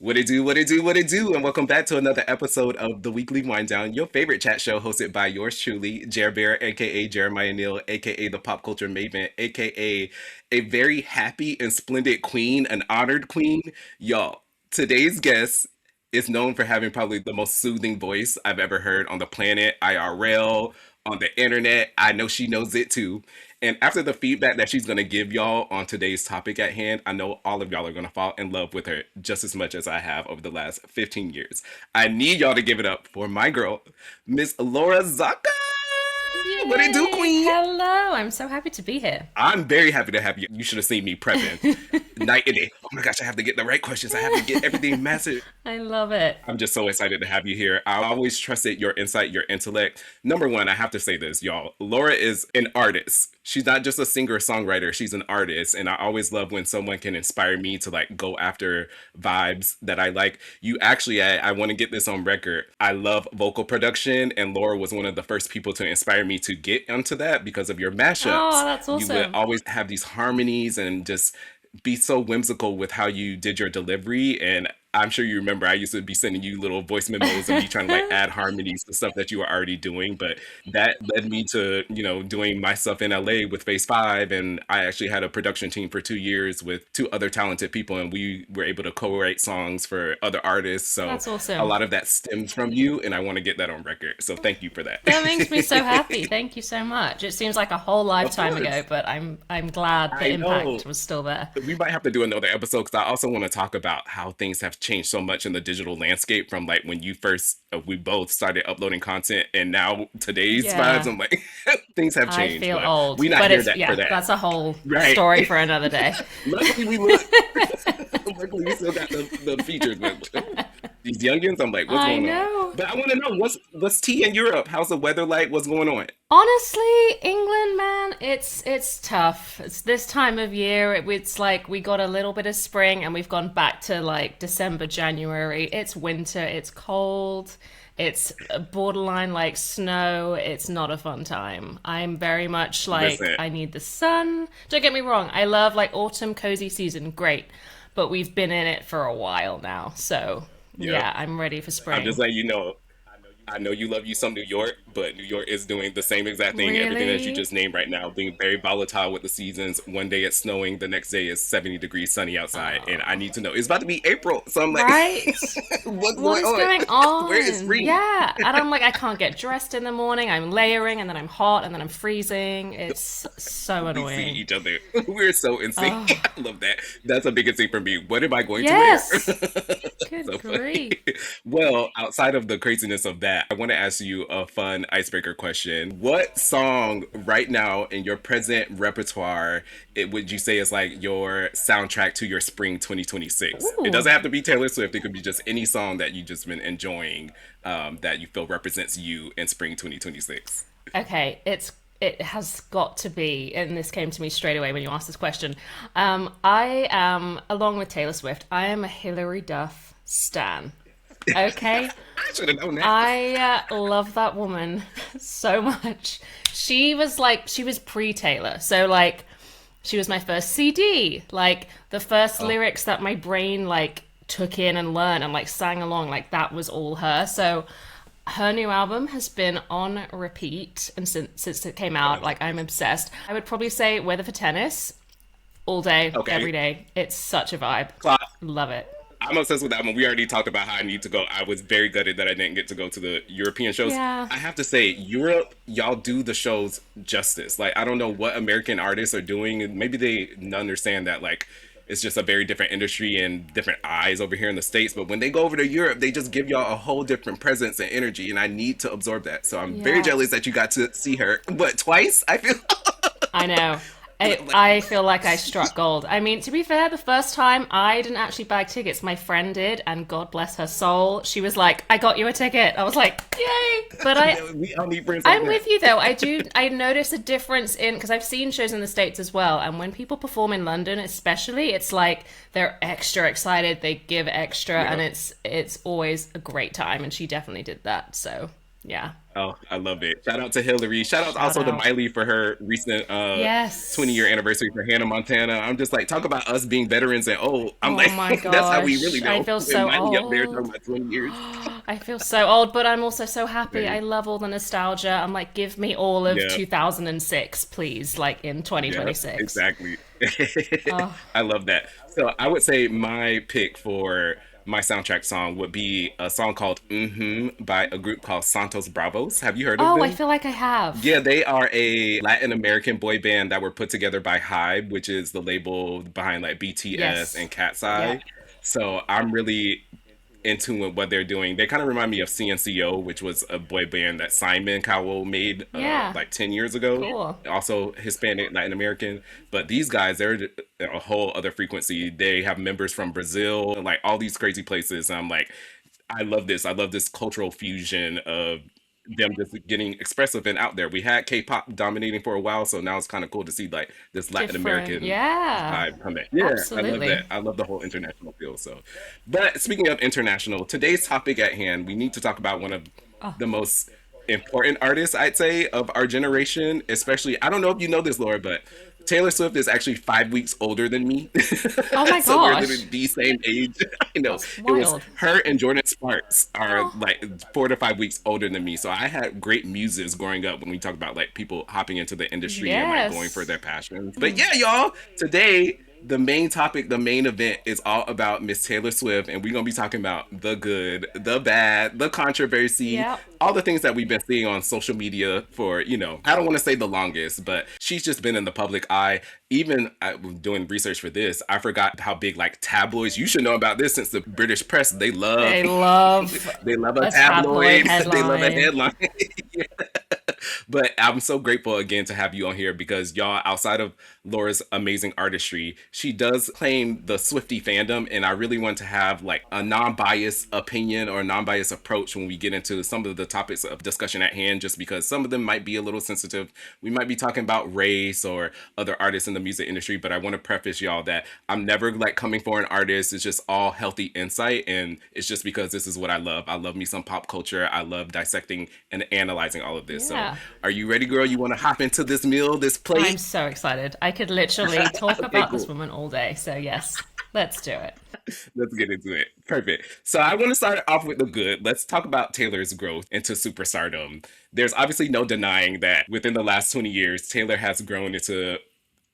What it do, what it do, what it do, and welcome back to another episode of the Weekly Wind Down, your favorite chat show hosted by yours truly, Jer Bear, aka Jeremiah Neal, aka the pop culture maven, aka a very happy and splendid queen, an honored queen. Y'all, today's guest is known for having probably the most soothing voice I've ever heard on the planet, IRL, on the internet. I know she knows it too. And after the feedback that she's going to give y'all on today's topic at hand, I know all of y'all are going to fall in love with her just as much as I have over the last 15 years. I need y'all to give it up for my girl, Miss Laura Zocca. What it do, Yay! queen? Hello! I'm so happy to be here. I'm very happy to have you. You should have seen me prepping night and day. Oh my gosh, I have to get the right questions. I have to get everything massive. I love it. I'm just so excited to have you here. I always trusted your insight, your intellect. Number one, I have to say this, y'all. Laura is an artist. She's not just a singer-songwriter, she's an artist. And I always love when someone can inspire me to like go after vibes that I like. You actually, I want to get this on record. I love vocal production, and Laura was one of the first people to inspire me to get onto that because of your Oh, mashups. that's You would awesome. always have these harmonies and just be so whimsical with how you did your delivery. And I'm sure you remember I used to be sending you little voice memos and me trying to like add harmonies to stuff that you were already doing. But that led me to, doing my stuff in LA with Phase 5. And I actually had a production team for 2 years with two other talented people. And we were able to co-write songs for other artists. So That's a awesome. lot of that stems from you. And I want to get that on record. So thank you for that. That makes me so happy. Thank you so much. It seems like a whole Of lifetime ago, course. but I'm glad the I know. impact was still there. We might have to do another episode because I also want to talk about how things have changed so much in the digital landscape from like when you first, we both started uploading content and now today's vibes. Yeah, I'm like, things have I changed, feel but old, we not but here it's that for yeah, that. that's a whole Right. story for another day. Luckily we look, luckily we still got the features, but these youngins, I'm like, what's I going on? know. But I want to know what's tea in Europe? How's the weather like? What's going on? Honestly, England, man, it's tough. It's this time of year. It's like we got a little bit of spring and we've gone back to like December, January. It's winter. It's cold. It's borderline like snow. It's not a fun time. I'm very much like Listen, I need the sun. Don't get me wrong. I love like autumn cozy season. Great. But we've been in it for a while now. So, yep. yeah, I'm ready for I'm just spring. letting you know. I know you love you some New York, but New York is doing the same exact thing. Everything that you Really? just named right now, being very volatile with the seasons. One day it's snowing, the next day it's 70 degrees sunny outside. And I need to know. It's about to be April. So I'm like, Right? what's What going is on? going Where is on? spring? Yeah. And I'm like, I can't get dressed in the morning. I'm layering and then I'm hot and then I'm freezing. It's so We see annoying. each other. We're so in sync. Oh, I love that. That's a biggest thing for me. What am I going to wear? yes. Good So funny. grief. Well, outside of the craziness of that, I want to ask you a fun icebreaker question. What song right now in your present repertoire would you say is like your soundtrack to your spring 2026? It Ooh. doesn't have to be Taylor Swift. It could be just any song that you just been enjoying that you feel represents you in spring 2026. Okay. It has got to be, and this came to me straight away when you asked this question. I am, along with Taylor Swift, I am a Hilary Duff stan. Okay. I should have known that. I love that woman so much. She was pre Taylor. So, like, she was my first CD. Like, the first Oh, lyrics that my brain, like, took in and learned and, like, sang along, like, that was all her. So, her new album has been on repeat and since it came out. okay. Like, I'm obsessed. I would probably say Weather for Tennis all day, every Okay. day. It's such a vibe. Love it. I'm obsessed with that one. We already talked about how I need to go. I was very gutted that I didn't get to go to the European shows. Yeah. I have to say, Europe, y'all do the shows justice. Like, I don't know what American artists are doing. Maybe they understand that, like, it's just a very different industry and different eyes over here in the States. But when they go over to Europe, they just give y'all a whole different presence and energy. And I need to absorb that. So I'm very jealous Yes. that you got to see her. But twice, I feel. I know. Like, I feel like I struck gold. I mean, to be fair, the first time I didn't actually bag tickets. My friend did, and God bless her soul. She was like, "I got you a ticket." I was like, "Yay!" But we all need friends like I'm that. with you though. I notice a difference in because I've seen shows in the States as well, and when people perform in London, especially, it's like they're extra excited. They give extra, and Yeah. it's always a great time. And she definitely did that. So Yeah. Oh, I love it. Shout out to Hillary. Shout out Shout also to out. Miley for her recent 20-year Yes. anniversary for Hannah Montana. I'm just like, talk about us being veterans and I'm Oh like, my that's how we really gosh. I know. feel When so Miley up there talking old. about 20 years. I feel so old, but I'm also so happy. I Right. love all the nostalgia. I'm like, give me all of Yeah. 2006, please, like in Yeah, 2026. exactly. Oh, I love that. So I would say my pick for my soundtrack song would be a song called by a group called Santos Bravos. Have you heard of oh, I them? feel like I have. Yeah, they are a Latin American boy band that were put together by Hybe, which is the label behind like BTS Yes. and Cat's Yeah. Eye. So I'm really into what they're doing. They kind of remind me of CNCO, which was a boy band that Simon Cowell made Yeah. like 10 years ago. Cool. Also Hispanic, Latin American. But these guys, they're a whole other frequency. They have members from Brazil, like all these crazy places. And I'm like, I love this. I love this cultural fusion of them just getting expressive and out there. We had K-pop dominating for a while, so now it's kind of cool to see like this Latin Different. American Yeah. vibe come in. Yeah, I love Absolutely. that. I love the whole international feel. So, but speaking of international, today's topic at hand, we need to talk about one of Oh, the most important artists, I'd say, of our generation. Especially, I don't know if you know this, Laura, but Taylor Swift is actually 5 weeks older than me. oh my So we're literally gosh. the same age. I know. That's It was wild. her and Jordan Sparks are Oh, like 4 to 5 weeks older than me. So I had great muses growing up when we talk about like people hopping into the industry and like going for yes. their passions. But yeah, y'all, today the main topic, the main event is all about Miss Taylor Swift, and we're gonna be talking about the good, the bad, the controversy, Yep. all the things that we've been seeing on social media for, I don't want to say the longest, but she's just been in the public eye. Even doing research for this, I forgot how big like tabloids. You should know about this since the British press they love They love they love a a tabloid tabloid. They love a headline. headline. But I'm so grateful again to have you on here because y'all, outside of Laura's amazing artistry, she does claim the Swiftie fandom, and I really want to have like a non-biased opinion or a non-biased approach when we get into some of the topics of discussion at hand, just because some of them might be a little sensitive. We might be talking about race or other artists in the music industry, but I want to preface y'all that I'm never like coming for an artist. It's just all healthy insight, and it's just because this is what I love. I love me some pop culture. I love dissecting and analyzing all of this. So Yeah. are you ready, girl? You want to hop into this meal, this I'm plate? so excited. I could literally talk Okay, about this cool. woman all day. So, yes, let's do it. Let's get into it. Perfect. So I want to start off with the good. Let's talk about Taylor's growth into superstardom. There's obviously no denying that within the last 20 years, Taylor has grown into,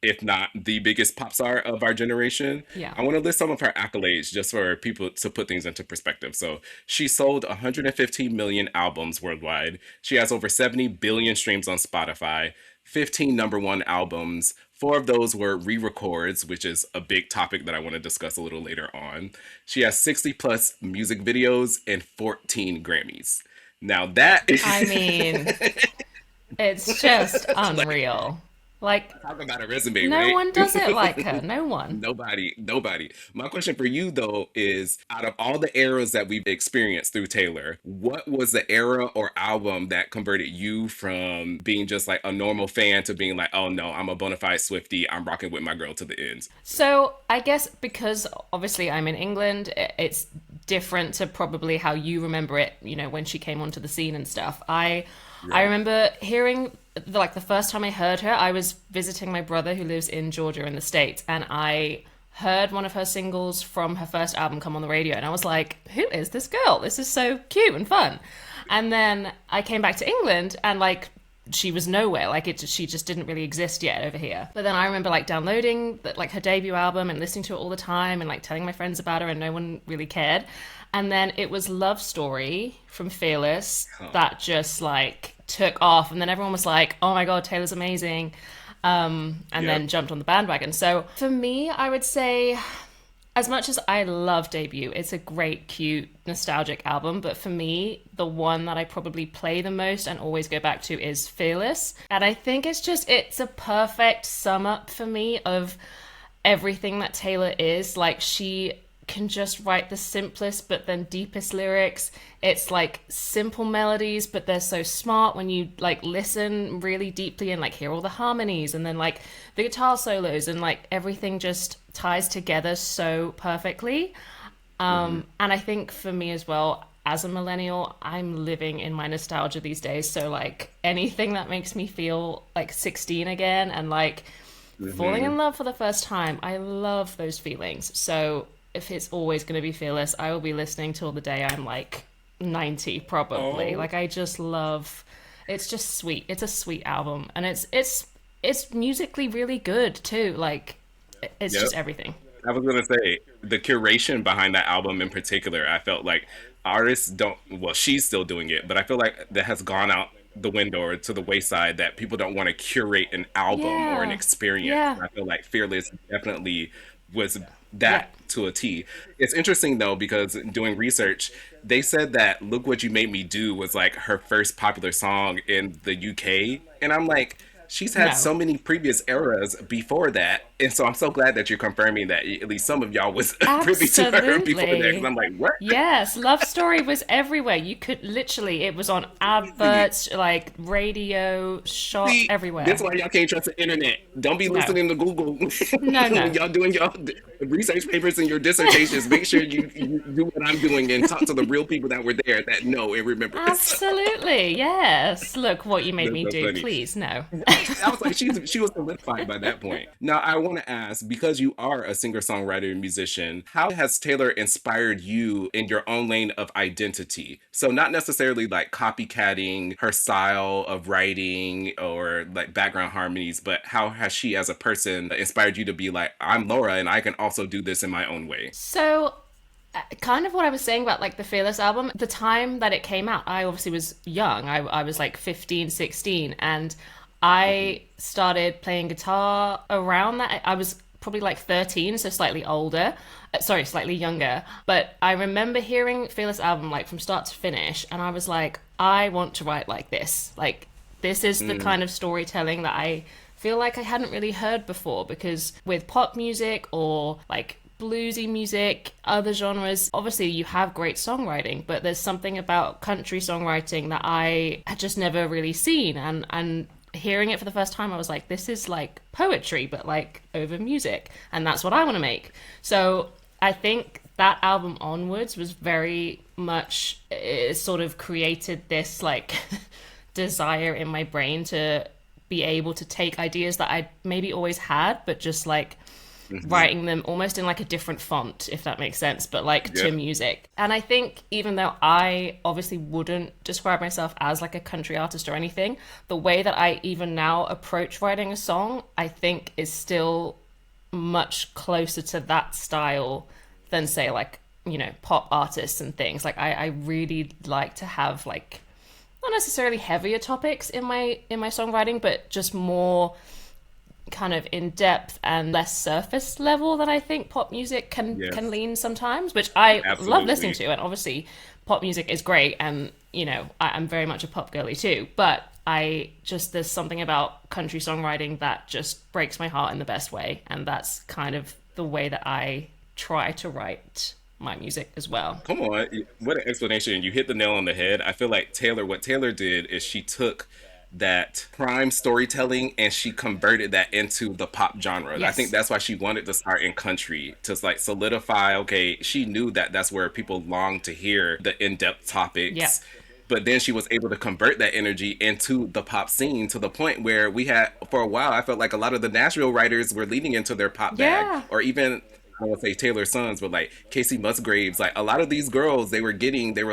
if not the biggest pop star of our generation. Yeah. I want to list some of her accolades just for people to put things into perspective. So she sold 115 million albums worldwide. She has over 70 billion streams on Spotify, 15 number one albums. Four of those were re records, which is a big topic that I want to discuss a little later on. She has 60 plus music videos and 14 Grammys. Now that I mean, it's just like, unreal. Like, talk about a resume, no right? one does it like her. No one. Nobody. My question for you though is, out of all the eras that we've experienced through Taylor, what was the era or album that converted you from being just like a normal fan to being like, oh no, I'm a bona fide Swiftie, I'm rocking with my girl to the ends? So, I guess because obviously I'm in England, it's different to probably how you remember it, when she came onto the scene and stuff. I Right. remember hearing like the first time I heard her, I was visiting my brother who lives in Georgia in the States, and I heard one of her singles from her first album come on the radio, and I was like, who is this girl? This is so cute and fun. And then I came back to England, and like she was nowhere, like she just didn't really exist yet over here. But then I remember like downloading like her debut album and listening to it all the time and like telling my friends about her, and no one really cared. And then it was Love Story from Fearless Oh, that just like took off, and then everyone was like, oh my god, Taylor's amazing. And yep. then jumped on the bandwagon. So for me, I would say, as much as I love Debut, it's a great, cute, nostalgic album. But for me, the one that I probably play the most and always go back to is Fearless. And I think it's a perfect sum up for me of everything that Taylor is. Like, she can just write the simplest but then deepest lyrics. It's like simple melodies, but they're so smart when you like listen really deeply and like hear all the harmonies, and then like the guitar solos, and like everything just ties together so perfectly. And I think for me as well, as a millennial, I'm living in my nostalgia these days. So like anything that makes me feel like 16 again and like falling in Hmm. love for the first time, I love those feelings. So if it's always going to be Fearless, I will be listening till the day I'm like 90 probably. Oh, Like I just love it's just sweet. It's a sweet album and it's musically really good too. Like it's yep. just everything. I was gonna say the curation behind that album in particular. I felt like artists don't. Well, she's still doing it, but I feel like that has gone out the window or to the wayside. That people don't want to curate an album or an Yeah. experience. Yeah. I feel like Fearless definitely was Yeah. that to a T. It's interesting though because doing research, they said that "Look What You Made Me Do" was like her first popular song in the UK, and I'm like, she's had No. so many previous eras before that, and so I'm so glad that you're confirming that at least some of y'all was privy to her before that. Because Absolutely. I'm like, what? Yes, Love Story was everywhere. You could literally, it was on See, adverts, like radio, shop, see, this is everywhere. why y'all can't trust the internet. Don't be No. listening to Google No, when no. y'all doing y'all research papers and your dissertations. Make sure you do what I'm doing and talk to the real people that were there that know and remember. Absolutely. Yes. Look what you made That's me so do. funny. Please, no. Right. I was like, she was solidified by that point. Now, I want to ask, because you are a singer-songwriter and musician, how has Taylor inspired you in your own lane of identity? So not necessarily like copycatting her style of writing or like background harmonies, but how has she as a person inspired you to be like, I'm Laura and I can also do this in my own way? So, kind of what I was saying about like the Fearless album, the time that it came out, I obviously was young. I was like 15, 16, and Mhm. I started playing guitar around that. I was probably like 13, so slightly older. Sorry, slightly younger. But I remember hearing Fearless album like from start to finish, and I was like, I want to write like this. Like, this is the Mm, kind of storytelling that I feel like I hadn't really heard before because with pop music or like bluesy music, other genres, obviously you have great songwriting, but there's something about country songwriting that I had just never really seen and hearing it for the first time I was like this is like poetry but like over music and that's what I want to make. So I think that album onwards was very much it sort of created this like desire in my brain to be able to take ideas that I maybe always had, but just like mhm. writing them almost in like a different font, if that makes sense, but like to Yep. music. And I think even though I obviously wouldn't describe myself as like a country artist or anything, the way that I even now approach writing a song, I think is still much closer to that style than say like, you know, pop artists and things. Like I really like to have like not necessarily heavier topics in my songwriting, but just more kind of in depth and less surface level than I think pop music can Yes. lean sometimes, which I love listening Absolutely. to. And obviously, pop music is great, and you know I'm very much a pop girly too. But I just there's something about country songwriting that just breaks my heart in the best way, and that's kind of the way that I try to write my music as well. Come on, what an explanation. You hit the nail on the head. I feel like what Taylor did is she took that prime storytelling and she converted that into the pop genre. I think Yes. that's why she wanted to start in country to like solidify, okay, she knew that that's where people long to hear the in-depth Yeah. topics. But then she was able to convert that energy into the pop scene to the point where we had, for a while, I felt like a lot of the Nashville writers were leaning into their pop bag, Yeah. or even I would say Taylor's sons, but like Casey Musgraves, like a lot of these girls, they were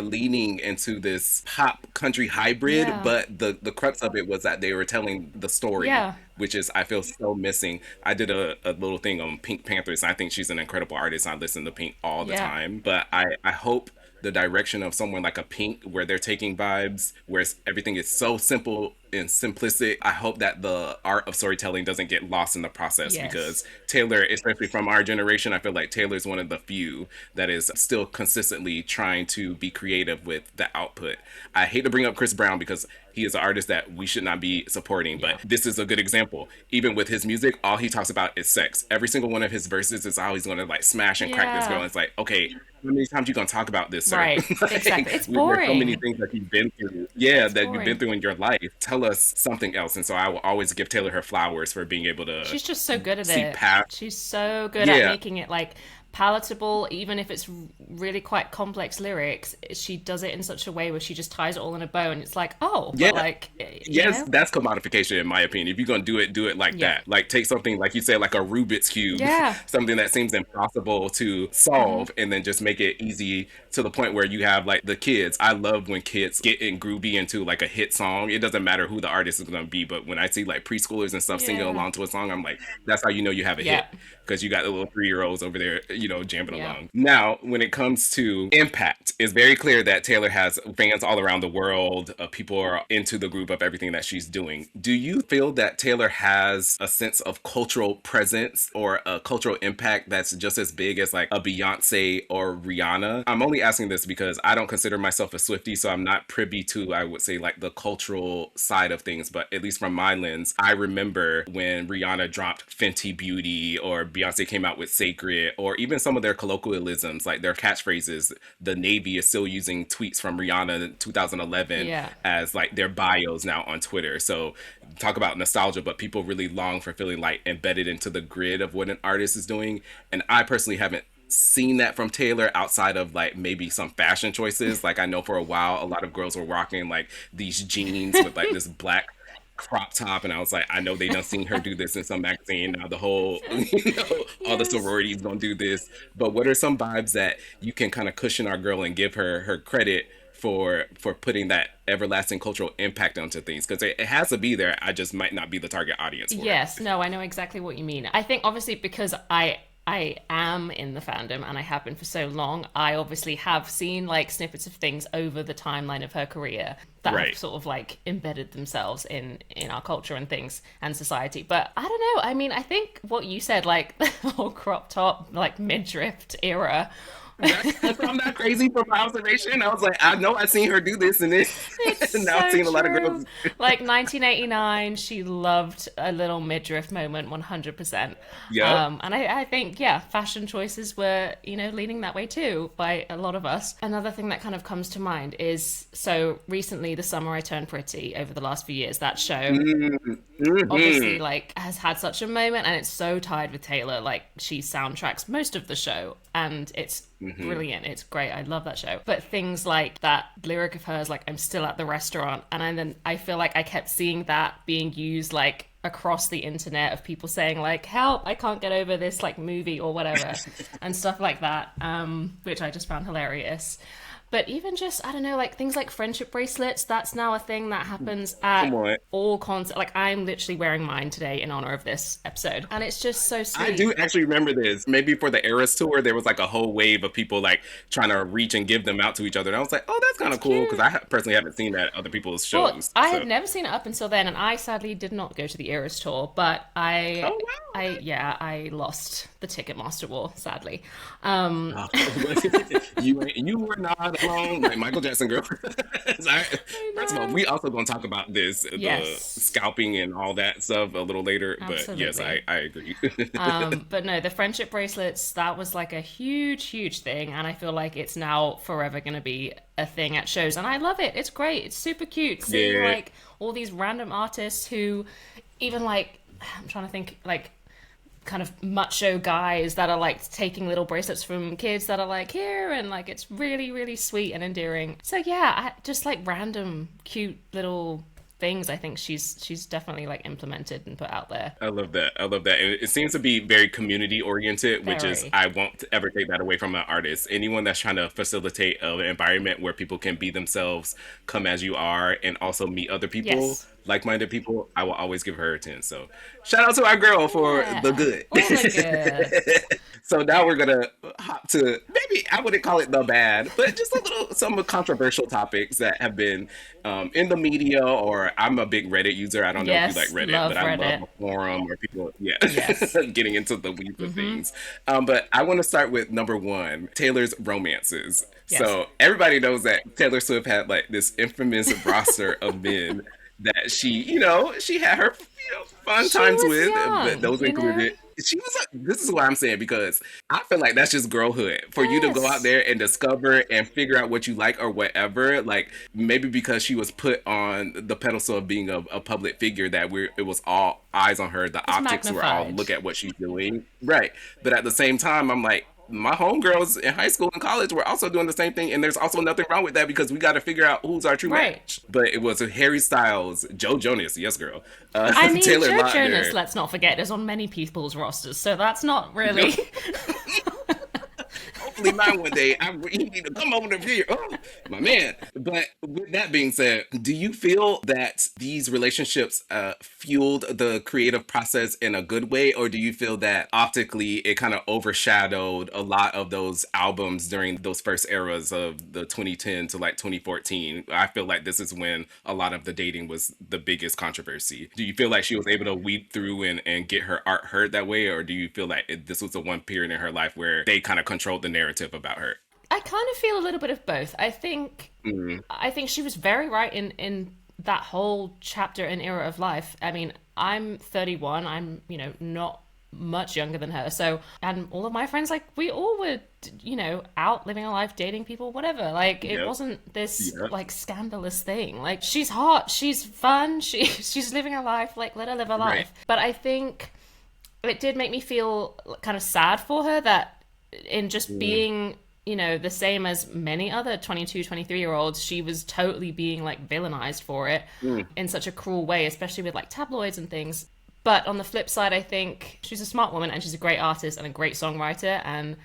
leaning into this pop country hybrid, Yeah. but the crux of it was that they were telling the story, Yeah. which is I feel so missing. I did a little thing on Pink Panthers. And I think she's an incredible artist. I listen to Pink all the Yeah. time, but I hope the direction of someone like a Pink, where they're taking vibes, where everything is so simple and simplistic. I hope that the art of storytelling doesn't get lost in the process Yes. because Taylor, especially from our generation, I feel like Taylor's one of the few that is still consistently trying to be creative with the output. I hate to bring up Chris Brown because he is an artist that we should not be supporting, but Yeah. this is a good example. Even with his music, all he talks about is sex. Every single one of his verses is always going to like smash and crack this girl. Yeah. And it's like, okay, how many times you gonna talk about this, sir? Right. Like, Exactly. It's there's so many boring. things that you've been through. Yeah, It's that you've been boring. through in your life. Tell us something else. And so I will always give Taylor her flowers for being able to She's just so good at see it. past. She's so good at Yeah, making it like palatable, even if it's really quite complex lyrics. She does it in such a way where she just ties it all in a bow, and it's like, oh, but Yeah. like, you Yes, know, that's commodification in my opinion. If you're gonna do it like yeah, that. Like take something like you said, like a Rubik's cube, yeah, something that seems impossible to solve, and then just make it easy to the point where you have like the kids. I love when kids get in groovy into like a hit song. It doesn't matter who the artist is gonna be, but when I see like preschoolers and stuff singing yeah, along to a song, I'm like, that's how you know you have a yeah, hit. Because you got the little 3-year-olds over there, jamming yeah. along. Now, when it comes to impact, it's very clear that Taylor has fans all around the world. People are into the group of everything that she's doing. Do you feel that Taylor has a sense of cultural presence or a cultural impact that's just as big as like a Beyonce or Rihanna? I'm only asking this because I don't consider myself a Swiftie, so I'm not privy to, I would say, like the cultural side of things. But at least from my lens, I remember when Rihanna dropped Fenty Beauty or Beyonce came out with Sacred, or even some of their colloquialisms, like their catchphrases. The Navy is still using tweets from Rihanna in 2011 Yeah. as like their bios now on Twitter. So talk about nostalgia, but people really long for feeling like embedded into the grid of what an artist is doing. And I personally haven't seen that from Taylor outside of like maybe some fashion choices. Like I know for a while a lot of girls were rocking like these jeans with like this black crop top, and I was like, I know they done seen her do this in some magazine. Now the whole, all the Yes. sororities gonna do this. But what are some vibes that you can kind of cushion our girl and give her credit for putting that everlasting cultural impact onto things? Because it has to be there. I just might not be the target audience for it. Yes, no, I know exactly what you mean. I think obviously because I am in the fandom and I have been for so long, I obviously have seen like snippets of things over the timeline of her career that have Right. sort of like embedded themselves in our culture and things and society. But I don't know. I mean, I think what you said, like the whole crop top, like midriff era, I'm not crazy from my observation. I was like, I know I've seen her do this and this. it's And now I've so seen a lot of true. girls. Like 1989, she loved a little midriff moment 100%. Yep. And I think, yeah, fashion choices were, leaning that way too by a lot of us. Another thing that kind of comes to mind is so recently, The Summer I Turned Pretty, over the last few years, that show obviously Mm-hmm. like has had such a moment, and it's so tied with Taylor. Like she soundtracks most of the show, and it's Mm-hmm. brilliant. It's great. I love that show. But things like that lyric of hers, like I'm still at the restaurant, and then I feel like I kept seeing that being used like across the internet of people saying like help, I can't get over this like movie or whatever and stuff like that, which I just found hilarious. But even just, I don't know, like things like friendship bracelets, that's now a thing that happens Come at on. all concerts. Like I'm literally wearing mine today in honor of this episode. And it's just so I sweet. do actually remember this. Maybe for the Eras tour, there was like a whole wave of people like trying to reach and give them out to each other. And I was like, oh, that's kind It's of cool because cute. personally haven't seen that at other people's Well, shows. I So, had never seen it up until then, and I sadly did not go to the Eras tour, but oh wow. yeah, I lost the Ticketmaster war, sadly. Oh, you were not alone, like Michael Jackson girl. I First of all, know. we also gonna talk about this, the Yes, scalping and all that stuff a little later. But yes, absolutely. I agree. But no, the friendship bracelets, that was like a huge, huge thing. And I feel like it's now forever going to be a thing at shows. And I love it. It's great. It's super cute seeing Yeah. like all these random artists who even like, I'm trying to think like kind of macho guys that are like taking little bracelets from kids that are like here, and like it's really, really sweet and endearing. So yeah, just like random cute little things I think she's definitely like implemented and put out there. I love that. I love that. And it seems to be very community oriented, which is, Very. I won't ever take that away from an artist. Anyone that's trying to facilitate an environment where people can be themselves, come as you are, and also meet other people, Yes. like minded people, I will always give her a 10. So shout out to our girl for the Yeah. good. All the good. So now we're gonna hop to, maybe I wouldn't call it the bad, but just a little some controversial topics that have been in the media. Or I'm a big Reddit user. I don't know if you like Yes. Reddit, Love but I love Reddit. a forum where people, yeah, Yes. getting into the weeds of things. But I want to start with number one, Taylor's romances. Yes. So everybody knows that Taylor Swift had like this infamous roster of men that she had her fun She times was with, but young, those included. She was this is what I'm saying, because I feel like that's just girlhood for you to go out Yes. there and discover and figure out what you like or whatever. Like maybe because she was put on the pedestal of being a public figure, that it was all eyes on her. The It's optics were all magnified. look at what she's doing, right? But at the same time, I'm like, my homegirls in high school and college were also doing the same thing, and there's also nothing wrong with that because we got to figure out who's our true Right. match. But it was Harry Styles, Joe Jonas, yes girl, I mean, Taylor Joe Jonas, Lautner. let's not forget, is on many people's rosters, so that's not really. Hopefully mine one day. You need to come over here. Oh, my man. But with that being said, do you feel that these relationships fueled the creative process in a good way, or do you feel that optically it kind of overshadowed a lot of those albums during those first eras of the 2010 to like 2014? I feel like this is when a lot of the dating was the biggest controversy. Do you feel like she was able to weed through and get her art heard that way, or do you feel like this was the one period in her life where they kind of controlled the narrative about her? I kind of feel a little bit of both. Mm, I think she was very right in that whole chapter and era of life. I mean, I'm 31. I'm, not much younger than her. So, and all of my friends, like, we all were, out living a life, dating people, whatever. Like, it yep. wasn't this Yep. like scandalous thing. Like, she's hot, she's fun, she's living her life. Like, let her live her Right. life. But I think it did make me feel kind of sad for her that in just Mm, being the same as many other 22, 23 year olds, she was totally being like villainized for it mm, in such a cruel way, especially with like tabloids and things. But on the flip side, I think she's a smart woman and she's a great artist and a great songwriter, and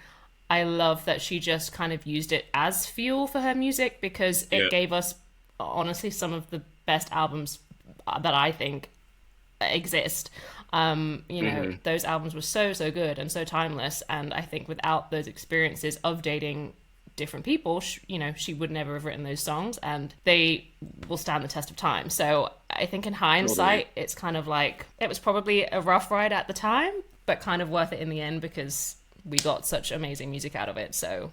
I love that she just kind of used it as fuel for her music because it yeah. gave us honestly some of the best albums that I think exist. Hmm. Those albums were so, so good and so timeless. And I think without those experiences of dating different people, she would never have written those songs and they will stand the test of time. So I think in Totally. hindsight, it's kind of like it was probably a rough ride at the time, but kind of worth it in the end because we got such amazing music out of it. So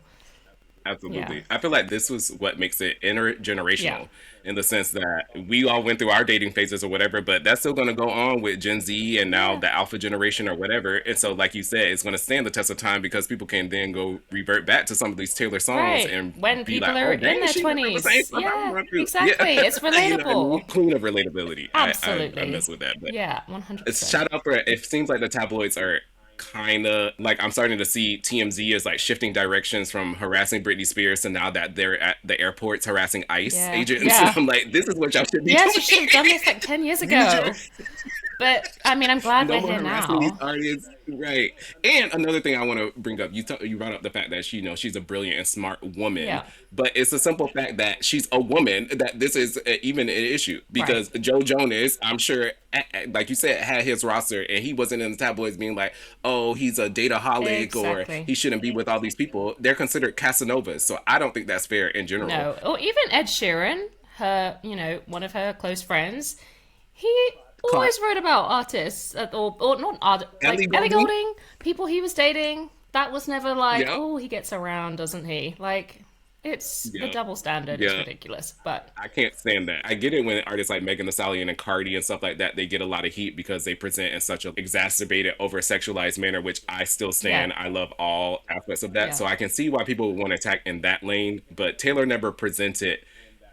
yeah. Absolutely. I feel like this was what makes it Yeah. intergenerational in the sense that we all went through our dating phases or whatever, but that's still going to go on with Gen Z and now Yeah. the alpha generation or whatever. And so, like you said, it's going to stand the test of time because people can then go revert back to some of these Taylor songs Right. and When be people like, are oh, in dang, their she went through the same 20s. stuff I Yeah, went through. Yeah. exactly. It's And relatable. queen of relatability. I Absolutely. mess with that. But Yeah, it's 100%. shout out for it seems like the tabloids are kind of like I'm starting to see TMZ is like shifting directions from harassing Britney Spears to now that they're at the airports harassing ICE Yeah. agents. And Yeah. I'm like, this is what y'all should be Yes, you should have done doing. this like 10 years Use your ago. But I mean, I'm glad no we're more here harassing these now. artists, right? And another thing I want to bring up, you brought up the fact that she's a brilliant and smart woman, Yeah. but it's a simple fact that she's a woman that this is even an issue Right. because Joe Jonas, I'm sure, like you said, had his roster and he wasn't in the tabloids being like, oh, he's a dataholic or Exactly. he shouldn't be with all these people. They're considered Casanovas, so I don't think that's fair in general. No. Or even Ed Sheeran, one of her close friends, he Caught always wrote about artists, or not art, like Ellie Ellie Goulding, Goulding, people he was dating. That was never like, yeah, oh, he gets around, doesn't he? Like, it's the yeah, double standard. It's yeah. ridiculous. But I can't stand that. I get it when artists like Megan Thee Stallion and Cardi and stuff like that, they get a lot of heat because they present in such an exacerbated, over sexualized manner, which I still yeah, stand. I love all aspects of that. yeah, So I can see why people would want to attack in that lane, but Taylor never presented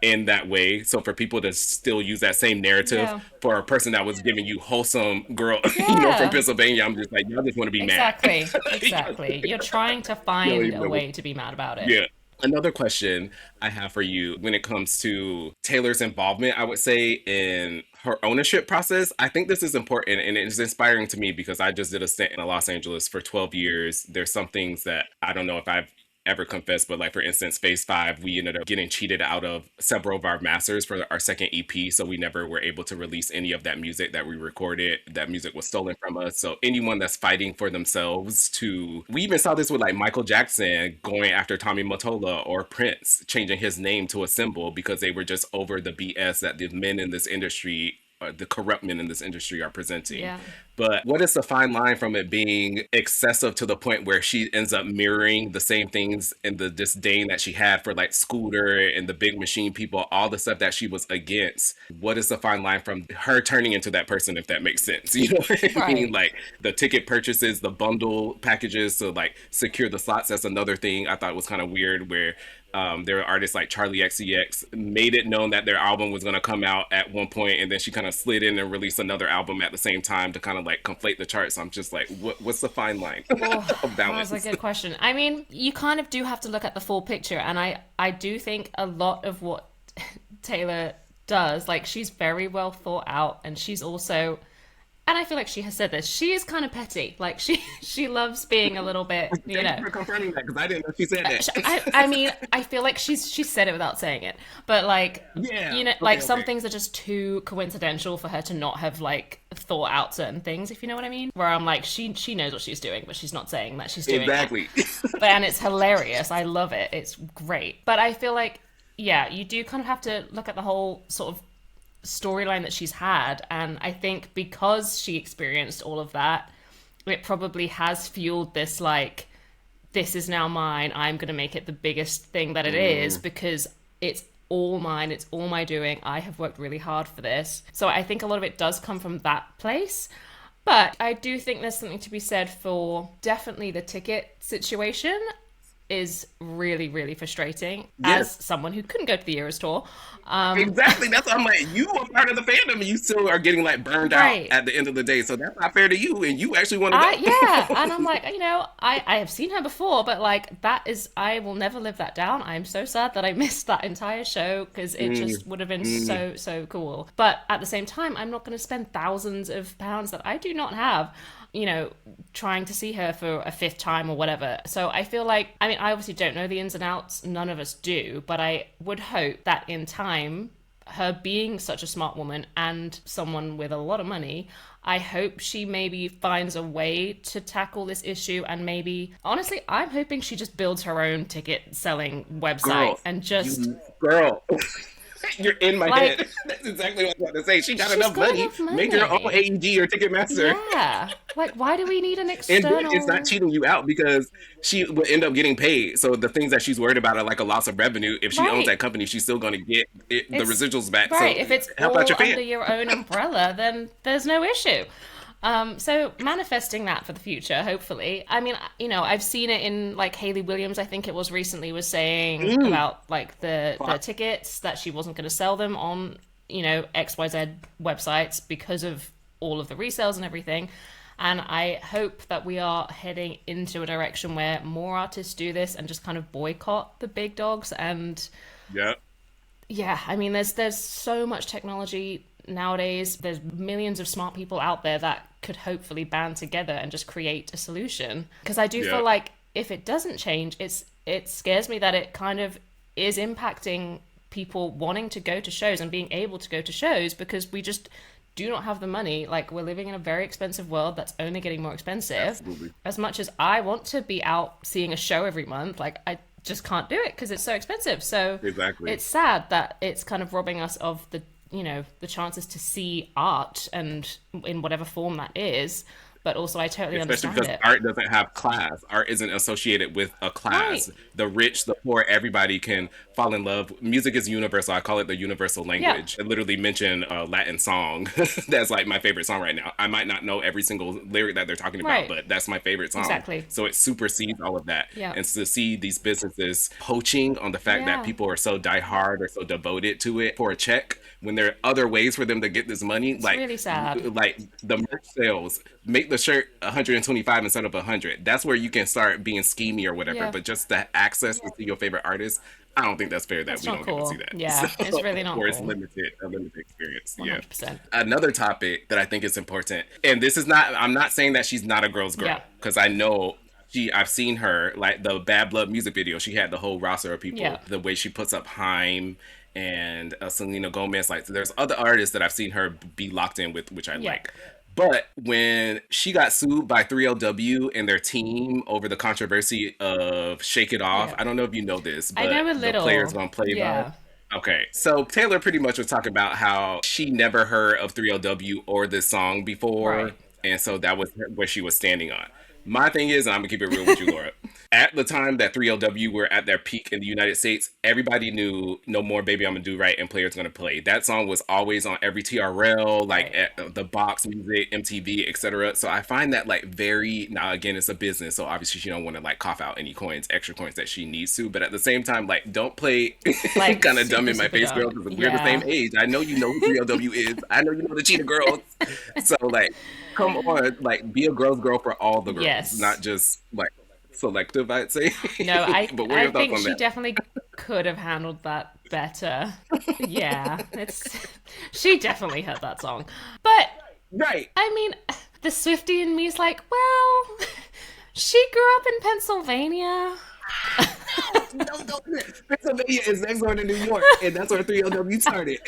in that way. So for people to still use that same narrative yeah, for a person that was giving you wholesome girl, from yeah. Pennsylvania, I'm just like, y'all just want to be mad. Exactly, exactly. You're trying to You don't find even a know. way to be mad about it. Yeah. Another question I have for you when it comes to Taylor's involvement, I would say, in her ownership process. I think this is important and it's inspiring to me because I just did a stint in Los Angeles for 12 years. There's some things that I don't know if I've ever confessed, but like for instance, Phase 5, we ended up getting cheated out of several of our masters for our second EP. So we never were able to release any of that music that we recorded. That music was stolen from us. So anyone that's fighting for themselves to, we even saw this with like Michael Jackson going after Tommy Mottola or Prince changing his name to a symbol because they were just over the BS that the men in this industry, the corrupt men in this industry are presenting. Yeah. But what is the fine line from it being excessive to the point where she ends up mirroring the same things and the disdain that she had for like Scooter and the big machine people, all the stuff that she was against? What is the fine line from her turning into that person, if that makes sense? You know what I mean? Right. Like the ticket purchases, the bundle packages to like secure the slots. That's another thing I thought was kind of weird where there are artists like Charlie XCX made it known that their album was going to come out at one point, and then she kind of slid in and released another album at the same time to kind of like conflate the charts. I'm just like, what's the fine line Oh, of that was a balance? good question. I mean, you kind of do have to look at the full picture, and I do think a lot of what Taylor does, like she's very well thought out, and she's also, and I feel like she has said this, she is kind of petty. Like she loves being a little bit, you Thank you know. for confirming that because I didn't know she said that. I mean, I feel like she's said it without saying it, but like, Yeah. you know, like Okay. some Okay. things are just too coincidental for her to not have like thought out certain things, if you know what I mean. Where I'm like, she knows what she's doing, but she's not saying that she's doing that. Exactly. But and it's hilarious. I love it. It's great. But I feel like, yeah, you do kind of have to look at the whole sort of storyline that she's had, and I think because she experienced all of that, it probably has fueled this like, this is now mine, I'm going to make it the biggest thing that it is, because it's all mine, it's all my doing, I have worked really hard for this. So I think a lot of it does come from that place. But I do think there's something to be said for definitely the ticket situation is really, really frustrating as Yes. someone who couldn't go to the Eras tour. Exactly. That's why I'm like, you are part of the fandom and you still are getting like burned out Right. at the end of the day. So that's not fair to you. And you actually want to I go. yeah, and I'm like, you know, I have seen her before, but like that is, I will never live that down. I'm so sad that I missed that entire show because it just would have been so cool. But at the same time, I'm not going to spend thousands of pounds that I do not have, you know, trying to see her for a fifth time or whatever. So I feel like, I mean, I obviously don't know the ins and outs. None of us do, but I would hope that in time, her being such a smart woman and someone with a lot of money, I hope she maybe finds a way to tackle this issue. And maybe, honestly, I'm hoping she just builds her own ticket selling website Girl, and just girl. You're in my like, head. That's exactly what I was about to say. She got she's enough got money. enough Make your own money. AEG or Ticketmaster. Yeah. Like, why do we need an And then it's not external? cheating you out because she will end up getting paid. So the things that she's worried about are like a loss of revenue. If she owns that Right. company, she's still going to get the It's residuals back. right. So If it's help out all your fan. under your own umbrella, then there's no issue. So manifesting that for the future, hopefully. I mean, you know, I've seen it in like Hayley Williams, I think it was recently, was saying about like the tickets that she wasn't going to sell them on, you know, XYZ websites because of all of the resales and everything. And I hope that we are heading into a direction where more artists do this and just kind of boycott the big dogs. And Yeah. yeah, I mean, there's so much technology nowadays. There's millions of smart people out there that could hopefully band together and just create a solution. Because I do Yeah. feel like if it doesn't change, it scares me that it kind of is impacting people wanting to go to shows and being able to go to shows because we just do not have the money. Like, we're living in a very expensive world that's only getting more expensive. Absolutely. As much as I want to be out seeing a show every month, like I just can't do it because it's so expensive. So Exactly. it's sad that it's kind of robbing us of the, you know, the chances to see art and in whatever form that is. But also, I totally Especially understand because it. art doesn't have class. Art isn't associated with a Right. class. The rich, the poor, everybody can fall in love. Music is universal. I call it the universal Yeah. language. I literally mentioned a Latin song that's like my favorite song right now. I might not know every single lyric that they're talking about, Right. but that's my favorite song. Exactly. So it supersedes all of that. Yeah. And to see these businesses poaching on the fact that Yeah. people are so diehard or so devoted to it for a check when there are other ways for them to get this money, It's really sad. like the merch sales, make the shirt 125 instead of 100. That's where you can start being schemy or whatever. Yeah. But just the access to see your favorite artist, I don't think that's fair that That's we not don't get to see cool. that. Yeah. It's really not Or it's cool. limited, a limited experience. Yeah. 100%. Another topic that I think is important, and this is not, I'm not saying that she's not a girl's girl, Yeah. because I know I've seen her, like the Bad Blood music video. She had the whole roster of people. Yeah. The way she puts up Haim and Selena Gomez. Like, there's other artists that I've seen her be locked in with, which I Yeah. like. But when she got sued by 3LW and their team over the controversy of Shake It Off, Yeah. I don't know if you know this, I but know a the players little. gonna play by. Yeah. Okay, so Taylor pretty much was talking about how she never heard of 3LW or this song before, Right. and so that was where she was standing on. My thing is, and I'm gonna keep it real with you, Laura. At the time that 3LW were at their peak in the United States, everybody knew "No More Baby I'm Gonna Do Right" and "Players Gonna Play." That song was always on every TRL, like Right. at the box music, MTV, etc. So I find that like very, now again, it's a business, so obviously she don't want to like cough out any coins, extra coins that she needs to. But at the same time, like don't play Like kind of dumb super, in my super face, girl, dumb. because we're the same Yeah. age. I know you know who 3LW is. I know you know the Cheetah Girls. So like, come on, like be a girl's girl for all the girls, not Yes. just like selective, I'd say. No, I But what are I your thoughts think on she that? definitely could have handled that better. Yeah, it's she definitely heard that song. But Right. I mean, the Swiftie in me is like, well, she grew up in Pennsylvania. No. Pennsylvania is next door to New York, and that's where 3LW started.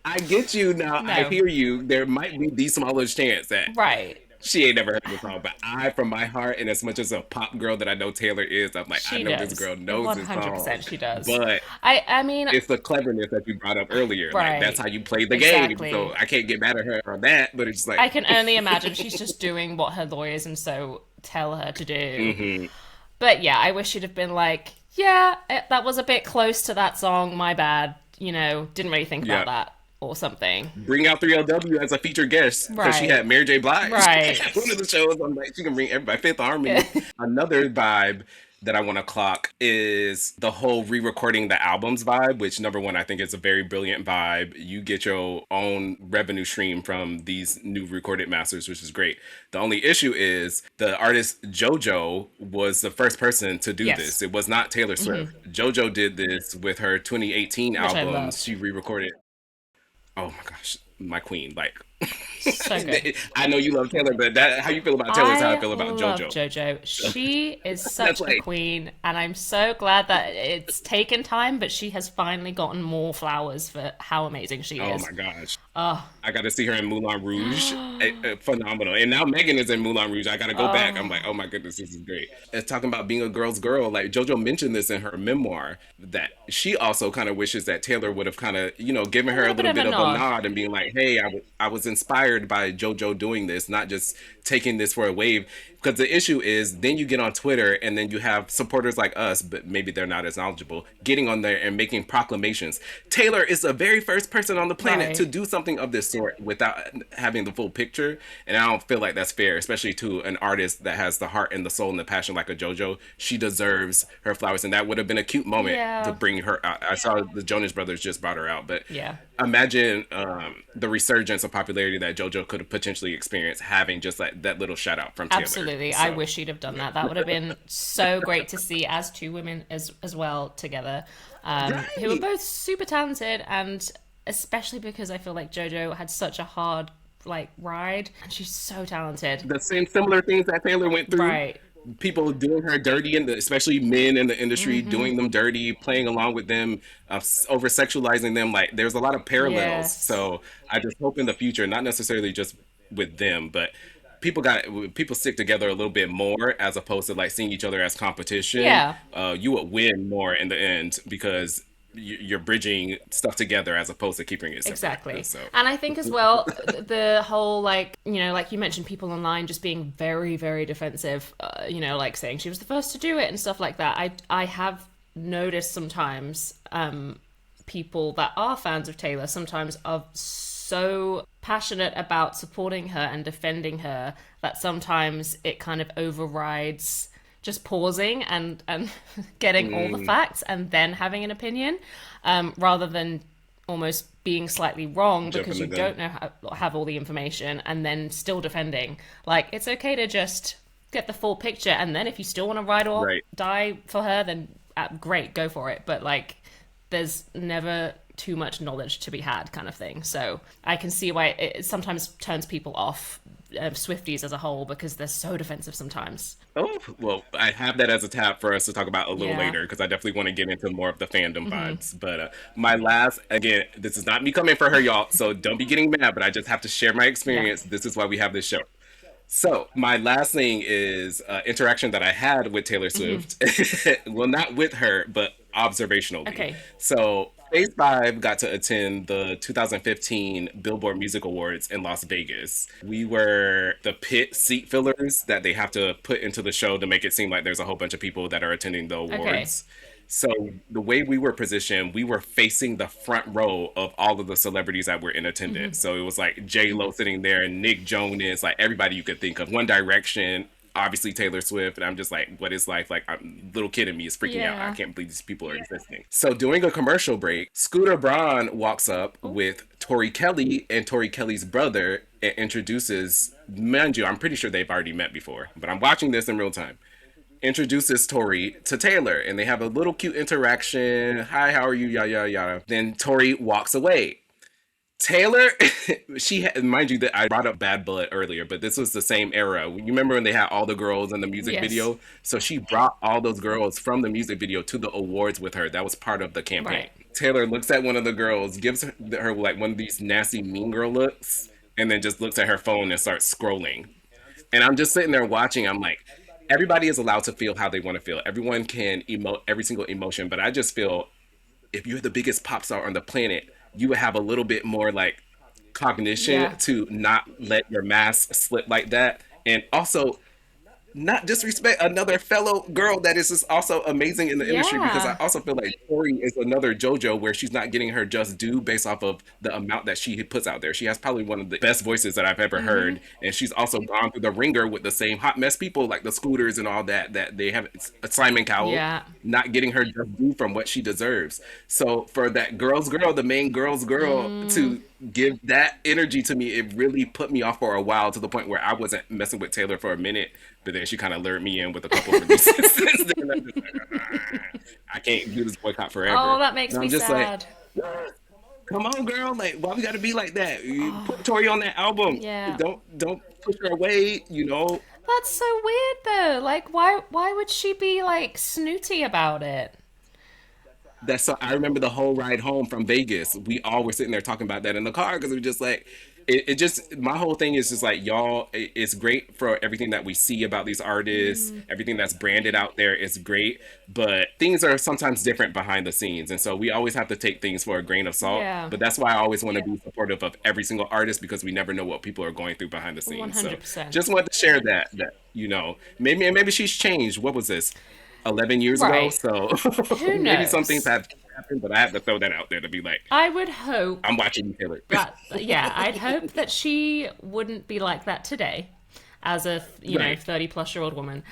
I get you now. I No, hear you. There might be the smallest chance that right. she ain't never heard the song, but I, from my heart, and as much as a pop girl that I know Taylor is, I'm like, I She know this does. girl knows this song. 100% she does. But I mean, it's the cleverness that you brought up earlier. Like that's right. how you play the game. So Exactly. I can't get mad at her on that. But it's just like, I can only imagine she's just doing what her lawyers and so tell her to do. hmm But yeah, I wish she'd have been like, yeah, that was a bit close to that song, my bad. Didn't really think about yeah. that or something. Bring out 3LW as a featured guest because she Right. had Mary J. Blige Right. at one of the shows. I'm like, she can bring everybody. Fifth Harmony. Another vibe that I want to clock is the whole re-recording the albums vibe, which number one, I think is a very brilliant vibe. You get your own revenue stream from these new recorded masters, which is great. The only issue is the artist JoJo was the first person to do this. Yes. It was not Taylor Hmm. Swift. JoJo did this with her 2018 Which I albums. loved. She re-recorded, oh my gosh, my queen. Like, So good. I know you love Taylor, but that how you feel about Taylor is how I I feel about love JoJo. JoJo. So She is that's such a like, queen, and I'm so glad that it's taken time, but she has finally gotten more flowers for how amazing she oh is. my gosh. Oh, I got to see her in Moulin Rouge. Phenomenal. And now Megan is in Moulin Rouge. I got to go back. I'm like, oh, oh my goodness, this is great. It's talking about being a girl's girl. Like JoJo mentioned this in her memoir that she also kind of wishes that Taylor would have kind of, given a her a little bit little of a bit of a nod. nod and being like, hey, I was inspired by JoJo doing this, not just taking this for a wave. Because the issue is then you get on Twitter and then you have supporters like us, but maybe they're not as knowledgeable, getting on there and making proclamations. Taylor is the very first person on the planet to Right. do something of this sort without having the full picture. And I don't feel like that's fair, especially to an artist that has the heart and the soul and the passion like a JoJo. She deserves her flowers. And that would have been a cute moment to Yeah. bring her out. I saw the Jonas Brothers just brought her out, but Yeah. imagine the resurgence of popularity that JoJo could have potentially experienced having just like that little shout out from Taylor. Absolutely. I So wish she'd have done that. That would have been so great to see as two women as well together, who are right, both super talented, and especially because I feel like JoJo had such a hard ride, and she's so talented. the same similar things that Taylor went through. Right. People doing her dirty, and especially men in the industry doing them dirty, playing along with them, over sexualizing them. Like there's a lot of parallels. Yes. So I just hope in the future, not necessarily just with them, but people stick together a little bit more as opposed to like seeing each other as competition. Yeah. You would win more in the end because you're bridging stuff together as opposed to keeping it separate. Exactly. So And I think as well, the whole, like you mentioned, people online just being very, very defensive, like saying she was the first to do it and stuff like that. I have noticed sometimes people that are fans of Taylor sometimes are so passionate about supporting her and defending her that sometimes it kind of overrides just pausing and getting all the facts and then having an opinion, rather than almost being slightly wrong jumping because the you gun. don't know have all the information and then still defending. Like, it's okay to just get the full picture, and then if you still want to ride or Right. die for her, then great, go for it. But like, there's never too much knowledge to be had, kind of thing. So I can see why it sometimes turns people off, Swifties as a whole, because they're so defensive sometimes. Oh, well, I have that as a tab for us to talk about a little Yeah. later because I definitely want to get into more of the fandom vibes. But my last, again, this is not me coming for her, y'all. So don't be getting mad, but I just have to share my Yeah. experience. This is why we have this show. So my last thing is interaction that I had with Taylor Swift. Well, not with her, but observationally. Okay. So Phase 5 got to attend the 2015 Billboard Music Awards in Las Vegas. We were the pit seat fillers that they have to put into the show to make it seem like there's a whole bunch of people that are attending the Okay. awards. So the way we were positioned, we were facing the front row of all of the celebrities that were in attendance. So it was like J Lo sitting there, and Nick Jonas, like everybody you could think of. One Direction, obviously Taylor Swift, and I'm just like, what is life? Like, little kid in me is freaking out. I Yeah. can't believe these people are existing. So during a commercial break, Scooter Braun walks up Oh, with Tori Kelly and Tori Kelly's brother and introduces, mind you, I'm pretty sure they've already met before, but I'm watching this in real time. Introduces Tori to Taylor, and they have a little cute interaction. Hi, how are you? Yada yada yada. Then Tori walks away. Taylor, mind you, that I brought up Bad Blood earlier, but this was the same era. You remember when they had all the girls in the music yes. video? So she brought all those girls from the music video to the awards with her. That was part of the campaign. Right. Taylor looks at one of the girls, gives her like one of these nasty mean girl looks, and then just looks at her phone and starts scrolling. And I'm just sitting there watching. I'm like, everybody is allowed to feel how they want to feel. Everyone can emote every single emotion, but I just feel if you're the biggest pop star on the planet, you would have a little bit more like cognition Yeah. to not let your mask slip like that. And also not disrespect another fellow girl that is just also amazing in the industry, because I Yeah. also feel like Tori is another JoJo where she's not getting her just due based off of the amount that she puts out there. She has probably one of the best voices that I've ever heard, and she's also gone through the ringer with the same hot mess people like the Scooters and all that that they have. Simon Cowell Yeah. not getting her just due from what she deserves. So for that girl's girl, the main girl's girl, to give that energy to me, it really put me off for a while, to the point where I wasn't messing with Taylor for a minute, but then she kind of lured me in with a couple of releases. Since then, I'm just like, I can't do this boycott Oh, forever. that makes And me I'm just like, sad. come on, girl, like why we gotta be like that? You put Tori on that album. Yeah. Don't push her away. That's so weird though. Like why would she be like snooty about it? That's so I remember the whole ride home from Vegas. We all were sitting there talking about that in the car, because we were just like, it just my whole thing is just like, y'all, it's great for everything that we see about these artists, everything that's branded out there is great, but things are sometimes different behind the scenes, and so we always have to take things for a grain of salt. Yeah. But that's why I always want to be supportive of every single artist, because we never know what people are going through behind the scenes. So 100%. just wanted to share that maybe she's changed. What was this? 11 years ago, Right. so Who maybe some things knows? have happened, but I have to throw that out there to be like, I would hope I'm watching you, Taylor. that yeah, I'd hope that she wouldn't be like that today as a, Right. 30 plus year old woman.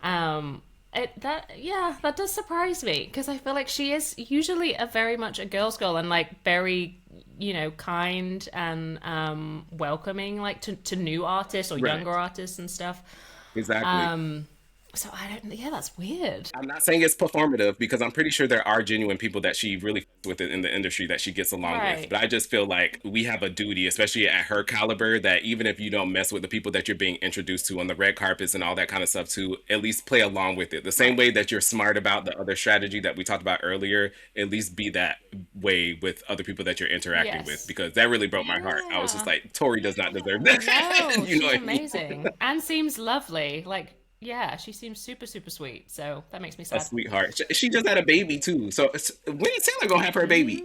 That does surprise me because I feel like she is usually a very much a girl's girl and like very kind and welcoming like to new artists or Right. younger artists and stuff. Exactly. So I don't, yeah, that's weird. I'm not saying it's performative, because I'm pretty sure there are genuine people that she really with it in the industry that she gets along with. Right. But I just feel like we have a duty, especially at her caliber, that even if you don't mess with the people that you're being introduced to on the red carpets and all that kind of stuff, to at least play along with it. The same Right. way that you're smart about the other strategy that we talked about earlier, at least be that way with other people that you're interacting with, Yes. because that really broke my heart. I was just Yeah. like, Tori does not deserve that. No, You know she's what I mean? amazing and seems lovely. Like, yeah, she seems super, super sweet. So that makes me A sad. sweetheart. She just had a baby too. So when is Taylor gonna have her baby?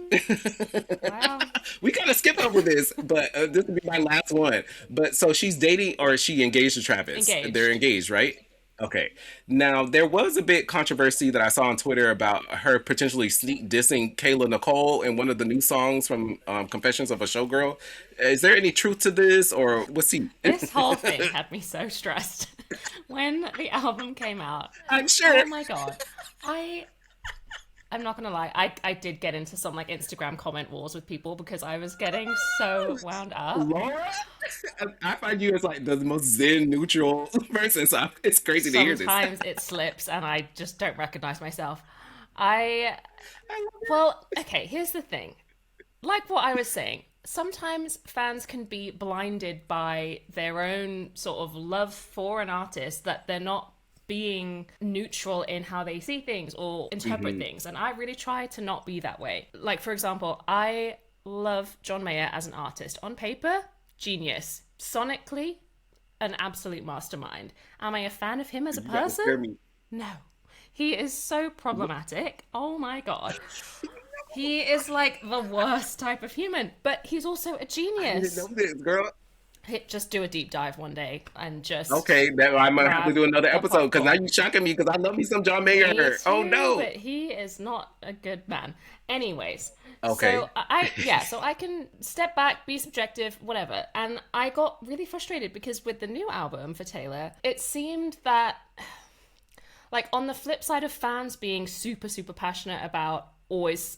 Wow. We kind of skip over this, but this will be my last one. But so she's dating, or is she engaged to Travis? They're Engaged. engaged, right? Okay. Now there was a bit controversy that I saw on Twitter about her potentially sneak dissing Kayla Nicole in one of the new songs from Confessions of a Showgirl. Is there any truth to this, or what's he? This whole thing had me so stressed when the album came out. I'm sure. Oh my god. I I'm not gonna lie, I did get into some like Instagram comment wars with people because I was getting so wound up. Laura, I find you as like the most zen neutral person, so it's crazy to hear this. Sometimes it slips and I just don't recognize myself. I I love it. Well, okay, here's the thing. Like what I was saying, sometimes fans can be blinded by their own sort of love for an artist that they're not being neutral in how they see things or interpret things. And I really try to not be that way. Like, for example, I love John Mayer as an artist. On paper, genius. Sonically, an absolute mastermind. Am I a fan of him as a You got to person? scare me. No. He is so problematic. Oh my god. He is like the worst type of human, but he's also a I didn't know genius. this, girl. Just do a deep dive one day and just Okay, that I might have to grab do another the episode because now popcorn. you're shocking me because I love me some John Me Mayer. Oh too, no. but he is not a good man. Anyways, so Okay. so I can step back, be subjective, whatever. And I got really frustrated because with the new album for Taylor, it seemed that like on the flip side of fans being super super passionate about always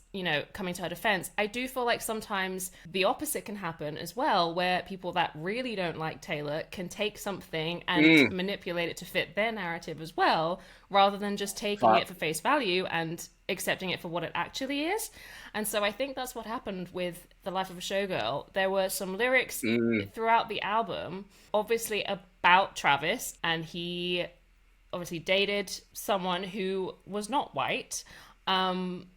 coming to her defense, I do feel like sometimes the opposite can happen as well, where people that really don't like Taylor can take something and Mm, manipulate it to fit their narrative as well, rather than just taking it pop. for face value and accepting it for what it actually is. And so I think that's what happened with The Life of a Showgirl. There were some lyrics Mm, throughout the album obviously about Travis, and he obviously dated someone who was not white.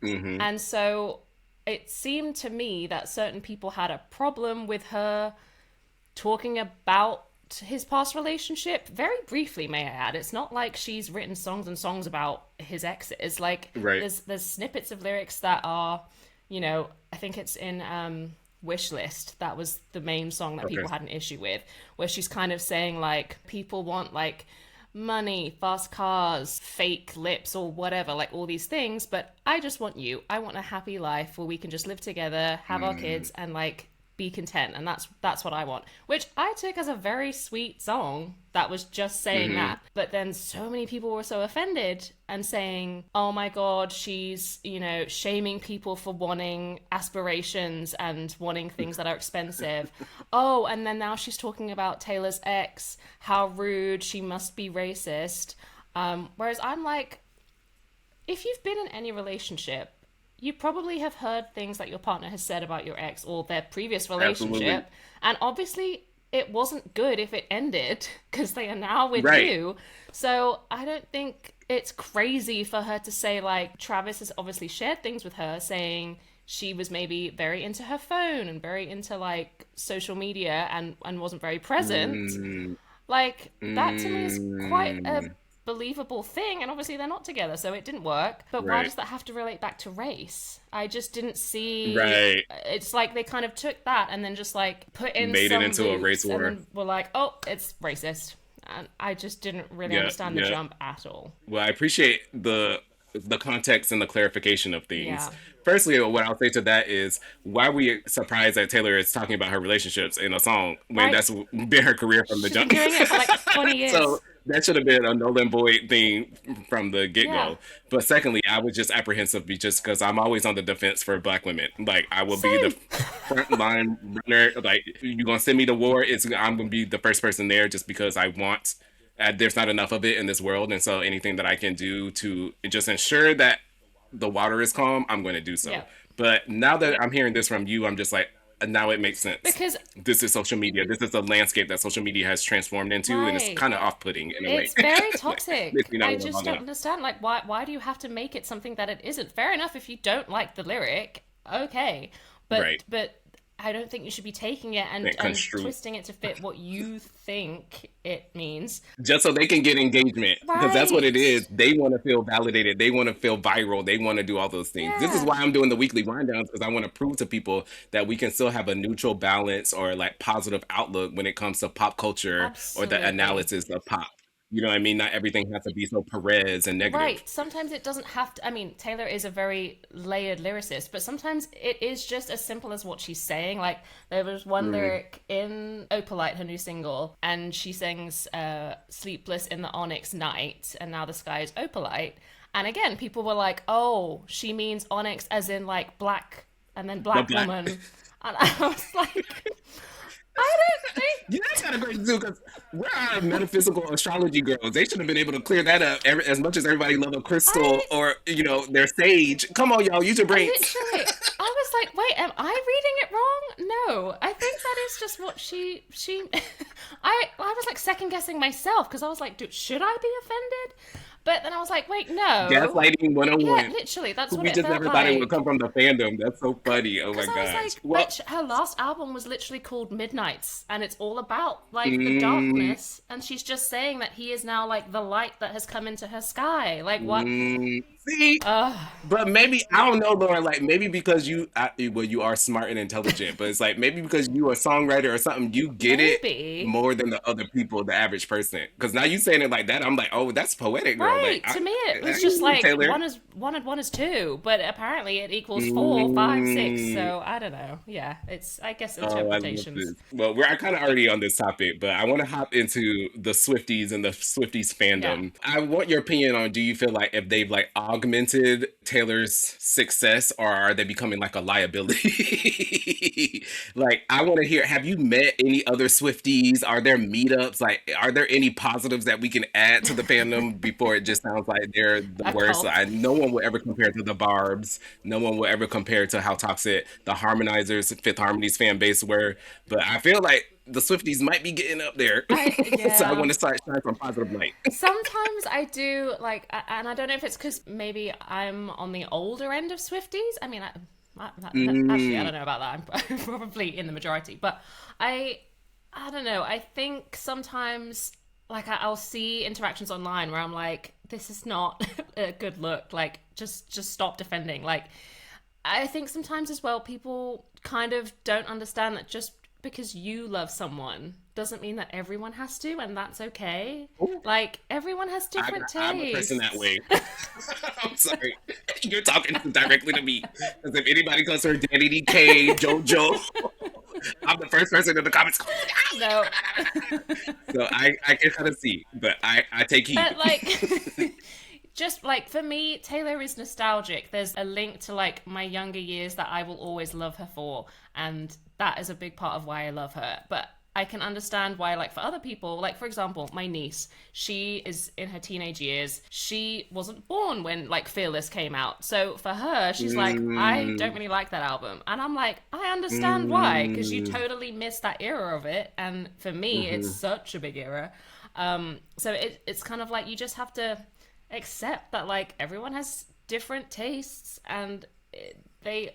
mm-hmm. And so it seemed to me that certain people had a problem with her talking about his past relationship very briefly, may I add. It's not like she's written songs and songs about his exes. Like Right. there's snippets of lyrics that are, I think it's in Wish List, that was the main song that Okay. people had an issue with, where she's kind of saying like people want like money, fast cars, fake lips, or whatever, like all these things. But I just want you. I want a happy life where we can just live together, have our Mm, kids, and like be content. And that's what I want. Which I took as a very sweet song that was just saying mm-hmm. that. But then so many people were so offended and saying, oh my God, she's, shaming people for wanting aspirations and wanting things that are expensive. Oh, and then now she's talking about Taylor's ex, how rude, she must be racist. Whereas I'm like, if you've been in any relationship, you probably have heard things that your partner has said about your ex or their previous Absolutely. relationship. And obviously, it wasn't good if it ended because they are now with Right. you. So I don't think it's crazy for her to say, like, Travis has obviously shared things with her saying she was maybe very into her phone and very into like social media and wasn't very present. Mm, Like, that to me is quite a mm, believable thing, and obviously they're not together, so it didn't work. But why right. does that have to relate back to race? I just didn't see. Right. It's like they kind of took that and then just like put in Made it some into a race loops and war. then were like, oh, it's racist. And I just didn't really Yeah. understand the Yeah. jump at all. Well, I appreciate the context and the clarification of things. Yeah. Firstly, what I'll say to that is why are we surprised that Taylor is talking about her relationships in a song when Right? that's been her career from the She's been jump. doing it for like 20 So years. that should have been a null and void thing from the get Yeah. go. But secondly, I was just apprehensive just because I'm always on the defense for Black women. Like I will be the Same. front line runner. Like you're gonna send me to war, I'm gonna be the first person there just because I want. There's not enough of it in this world, and so anything that I can do to just ensure that the water is calm, I'm going to do so. Yeah. But now that I'm hearing this from you, I'm just like, now it makes sense. Because, This is social media. This is the landscape that social media has transformed into, and it's right. kind of off-putting in a way. It's very Like, makes toxic. me not I want to just log don't on. understand. Like, why do you have to make it something that it isn't? Fair enough if you don't like the lyric, okay, Right. but I don't think you should be taking it and And construe twisting it to fit what you think it means. just so they can get engagement because that's what it Right? is. They want to feel validated. They want to feel viral. They want to do all those things. This is Yeah, why I'm doing the weekly wind downs because I want to prove to people that we can still have a neutral balance or like positive outlook when it comes to pop culture or the absolutely. analysis of pop. You know what I mean? Not everything has to be so Perez and negative. Right. Sometimes it doesn't have to. I mean, Taylor is a very layered lyricist, but sometimes it is just as simple as what she's saying. Like, there was one Mm, lyric in Opalite, her new single, and she sings Sleepless in the Onyx Night, and now the sky is Opalite. And again, people were like, oh, she means onyx as in like black, and then the black black. woman. And I was like, I don't think. Yeah, that's kind of crazy too, because where are metaphysical astrology girls? They should have been able to clear that up as much as everybody love a crystal I or their sage. Come on, y'all, use your brains. literally, I was like, wait, am I reading it wrong? No, I think that is just what she. I was like second guessing myself because I was like, dude, should I be offended? But then I was like, wait, no. Gaslighting Yeah, 101. literally, that's what We it just felt never thought it would like. come from the fandom. That's so funny. Oh my Because I was gosh. like, Well, wait, her last album was literally called Midnights, and it's all about like the mm, darkness, and she's just saying that he is now like the light that has come into her sky. Like, what? See, Ugh, but maybe I don't know, Laura. Like maybe because well, you are smart and intelligent, but it's like maybe because you a songwriter or something, you get it maybe. more than the other people, the average person. Because now you saying it like that, I'm like, oh, that's poetic, girl. Like Right. To me, it I was hear just you, like Taylor. one is one and one is two, but apparently it equals four, five, six. Mm. So I don't know. Yeah, it's I guess Oh, I love interpretations. this. Well, we're kind of already on this topic, but I want to hop into the Swifties and the Swifties Yeah. fandom. I want your opinion on, do you feel like if they've like augmented Taylor's success, or are they becoming like a liability? Like, I want to hear, have you met any other Swifties? Are there meetups? Like, are there any positives that we can add to the fandom before it just sounds like they're the A worst? cult. No one will ever compare to the Barbs. No one will ever compare to how toxic the Harmonizers, Fifth Harmony's fan base were. But I feel like the Swifties might be getting up there. So I Yeah. want to start shine some positive light. Sometimes I do like, and I don't know if it's because maybe I'm on the older end of Swifties. I mean, actually, I Mm, don't know about that. I'm probably in the majority, but I, I don't know. I think sometimes like I'll see interactions online where I'm like, this is not a good look. Like, just stop defending. Like, I think sometimes as well, people kind of don't understand that just because you love someone doesn't mean that everyone has to, and that's okay. Like, everyone has different I'm a person that tastes. way. I'm sorry. You're talking directly to me. Because if anybody calls her Daddy DK, JoJo, I'm the first person in the comments. No. So I can kind of see, but I take But heed. like just like for me, Taylor is nostalgic. There's a link to like my younger years that I will always love her for, and that is a big part of why I love her. But I can understand why, like for other people, like for example, my niece, she is in her teenage years. She wasn't born when like Fearless came out. So for her, she's like, I don't Mm, really like that album. And I'm like, I understand why, because you mm, totally missed that era of it. And for me, it's hmm. such a big era. So it's kind of like you just have to accept that like everyone has different tastes and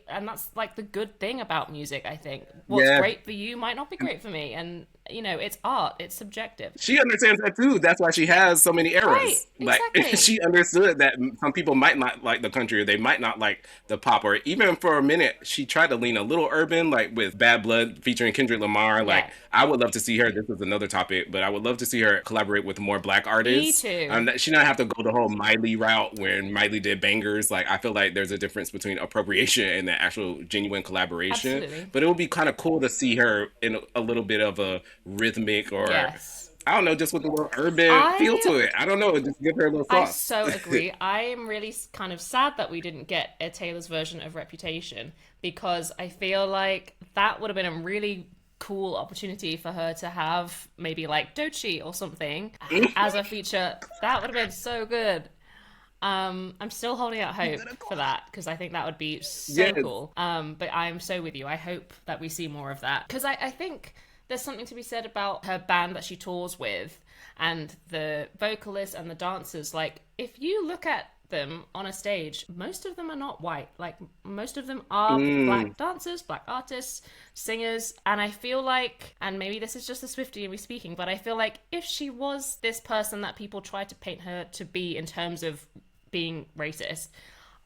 and that's like the good thing about music. I think what's Yeah. great for you might not be great for me, and you know it's art, it's subjective. She understands that too. That's why she has so many Right, eras. Like exactly. she understood that some people might not like the country, or they might not like the pop, or even for a minute she tried to lean a little urban, like with Bad Blood featuring Kendrick Lamar. Yeah, Like I would love to see her. This is another topic, but I would love to see her collaborate with more Black me artists. too. She not have to go the whole Miley route when Miley did bangers. Like I feel like there's a difference between appropriation and the actual genuine collaboration. Absolutely. But it would be kind of cool to see her in a little bit of a rhythmic, or Yes. I don't know, just with a little urban feel i to it. I don't know, just give her a little I sauce. so agree. I am really kind of sad that we didn't get a Taylor's version of Reputation, because I feel like that would have been a really cool opportunity for her to have maybe like Doechii or something as a feature. That would have been so good. I'm still holding out You hope better go for out. that because I think that would be so Yes. cool. But I'm so with you. I hope that we see more of that because I think there's something to be said about her band that she tours with and the vocalists and the dancers. Like, if you look at them on a stage, most of them are not white. Like, most of them are Mm, black dancers, black artists, singers. And I feel like, and maybe this is just a Swiftie and me speaking, but I feel like if she was this person that people tried to paint her to be in terms of being racist,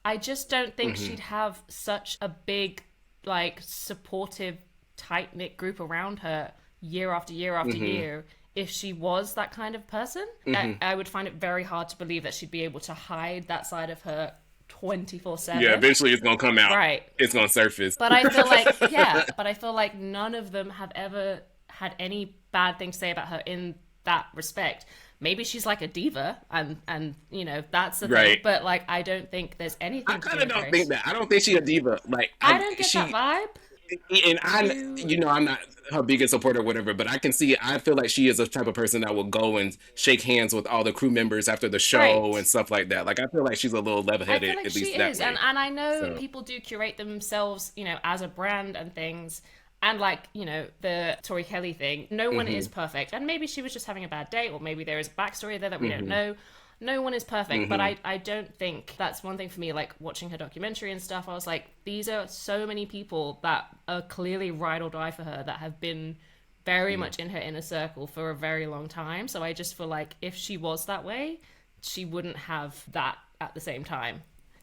I just don't think hmm. she'd have such a big, like, supportive, tight knit group around her year after year after Hmm. year. If she was that kind of person, Hmm. I would find it very hard to believe that she'd be able to hide that side of her 24 Yeah, 7. eventually it's gonna come out. Right. It's gonna surface. But I feel like, yeah, but I feel like none of them have ever had any bad thing to say about her in that respect. Maybe she's like a diva and you know, that's the thing. Right. But like I don't think there's I anything to do kind of with don't think race. that. I don't think she a diva. Like I don't get that she vibe. and Do I, you? you know, I'm not her biggest supporter or whatever, but I can see. I feel like she is a type of person that will go and shake hands with all the crew members after the show and Right. stuff like that. Like I feel like she's a little I feel level-headed, like at she least that is. And way. I know So. people do curate themselves, you know, as a brand and things. And like, you know, the Tori Kelly thing, no one is Hmm. perfect. And maybe she was just having a bad day, or maybe there is a backstory there that we don't Hmm. know. No one is perfect, but Hmm. I don't think that's one thing for me. Like watching her documentary and stuff, I was like, these are so many people that are clearly ride or die for her that have been very much in her inner circle for a very long time. So I just feel like if she was that way, she wouldn't have that at the same time.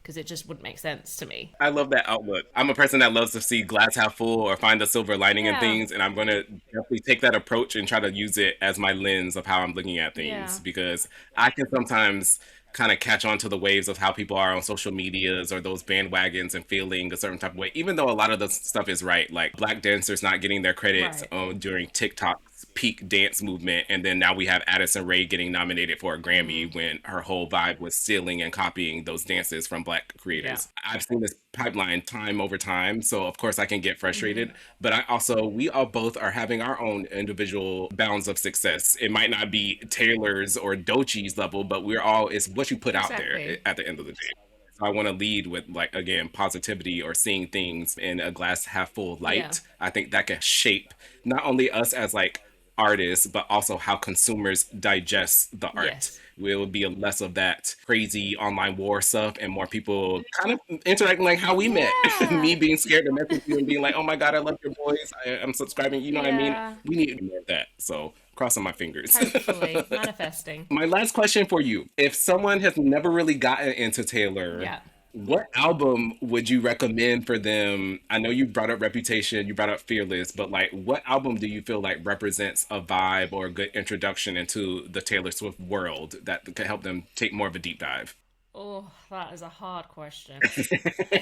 because it just wouldn't make sense to me. I love that outlook. I'm a person that loves to see glass half full or find the silver lining in Yeah, things, and I'm going to definitely take that approach and try to use it as my lens of how I'm looking at things yeah, because I can sometimes kind of catch on to the waves of how people are on social medias or those bandwagons and feeling a certain type of way, even though a lot of the stuff is right, like black dancers not getting their credits right. during TikTok's peak dance movement, and then now we have Addison Rae getting nominated for a Mm, Grammy when her whole vibe was stealing and copying those dances from black yeah. creators. I've seen this pipeline time over time, so of course I can get Hmm. frustrated, but I also we all both are having our own individual bounds of success. It might not be Taylor's or Dochi's level, but we're all it's what you put out there Exactly. at the end of the day. So I want to lead with like again positivity or seeing things in a glass half full Yeah. light. I think that can shape not only us as like artists, but also how consumers digest the art. Yes. Will be less of that crazy online war stuff and more people kind of interacting like how we met. Yeah. Me being scared to message you and being like, oh my God, I love your voice. I'm subscribing. You know what I mean? Yeah. We need more of that. So crossing my fingers. Hopefully. Manifesting. My last question for you. If someone has never really gotten into Taylor, Yeah. what album would you recommend for them? I know you brought up Reputation, you brought up Fearless, but like what album do you feel like represents a vibe or a good introduction into the Taylor Swift world that could help them take more of a deep dive? Oh, that is a hard question.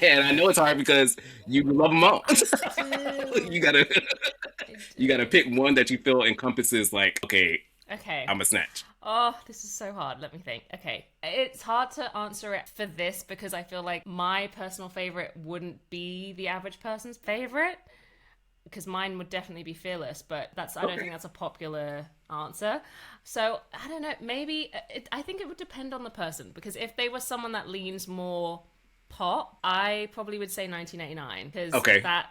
And I know it's hard because you love them all. I do. you gotta I you gotta do. pick one that you feel encompasses like, okay, Okay. I'm a snatch. Oh, this is so hard. Let me think. Okay. It's hard to answer it for this because I feel like my personal favorite wouldn't be the average person's favorite because mine would definitely be Fearless, but I don't think Okay. that's a popular answer. So, I don't know, maybe I think it would depend on the person because if they were someone that leans more pop, I probably would say 1989 because Okay. that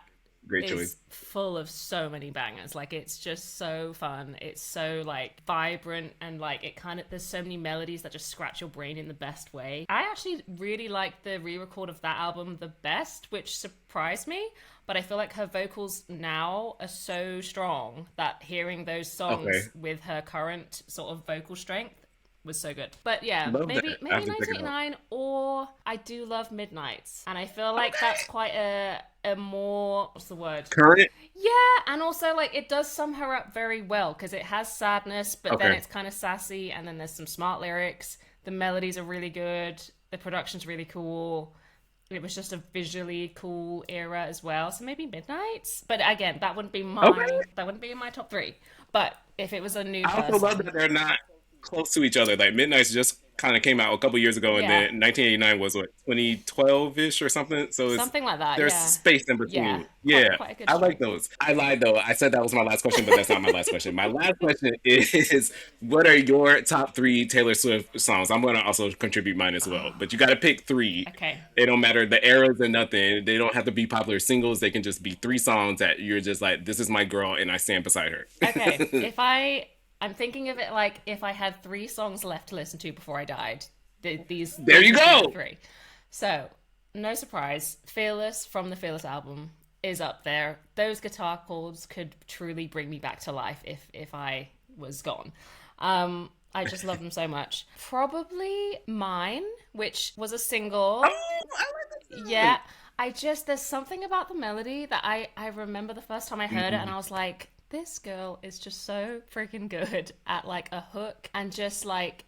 Great choice. is full of so many bangers. Like it's just so fun. It's so like vibrant and like it kind of there's so many melodies that just scratch your brain in the best way. I actually really like the re-record of that album the best, which surprised me. But I feel like her vocals now are so strong that hearing those songs Okay. with her current sort of vocal strength was so good. But yeah, Love that. maybe I maybe have to check it out. 1989 or I do love Midnights. And I feel like that's quite a more what's the word? Current? Yeah, and also like it does sum her up very well because it has sadness, but then Okay. it's kind of sassy and then there's some smart lyrics. The melodies are really good. The production's really cool. It was just a visually cool era as well. So maybe Midnights. But again, Okay. that wouldn't be in my top 3. But if it was a new I also love person, that they're not close to each other. Like Midnight's just kind of came out a couple years ago, and yeah, then 1989 was what 2012 ish or something. So it's something like that. there's Yeah. space in Yeah. between. Quite Yeah, quite a good I like string. those. I lied though. I said that was my last question, but that's not my last question. My last question is, what are your top three Taylor Swift songs? I'm gonna also contribute mine as well, but you got to pick three. Okay. It don't matter the eras or nothing. They don't have to be popular singles. They can just be three songs that you're just like, this is my girl, and I stand beside her. Okay. I'm thinking of it like if I had 3 songs left to listen to before I died, There these you would be my go. 3. So, no surprise, Fearless from the Fearless album is up there. Those guitar chords could truly bring me back to life if I was gone. I just love them so much. Probably Mine, which was a Oh, single. I like that song. Yeah, there's something about the melody that I remember the first time I heard it and I was like, this girl is just so freaking good at like a hook and just like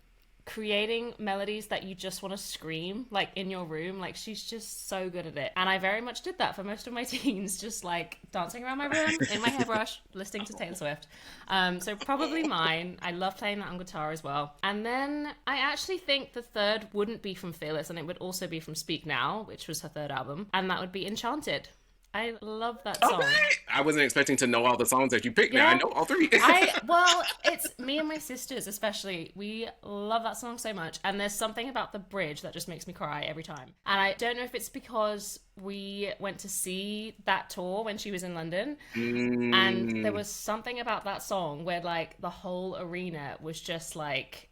creating melodies that you just want to scream like in your room. Like she's just so good at it. And I very much did that for most of my teens, just like dancing around my room in my hairbrush, listening to Taylor Swift. So probably Mine. I love playing that on guitar as well. And then I actually think the third wouldn't be from Fearless and it would also be from Speak Now, which was her third album. And that would be Enchanted. I love that Okay. song. I wasn't expecting to know all the songs that you picked. Now I Yeah. know all three. Well, it's me and my sisters, especially. We love that song so much. And there's something about the bridge that just makes me cry every time. And I don't know if it's because we went to see that tour when she was in London. And there Mm, was something about that song where, like, the whole arena was just like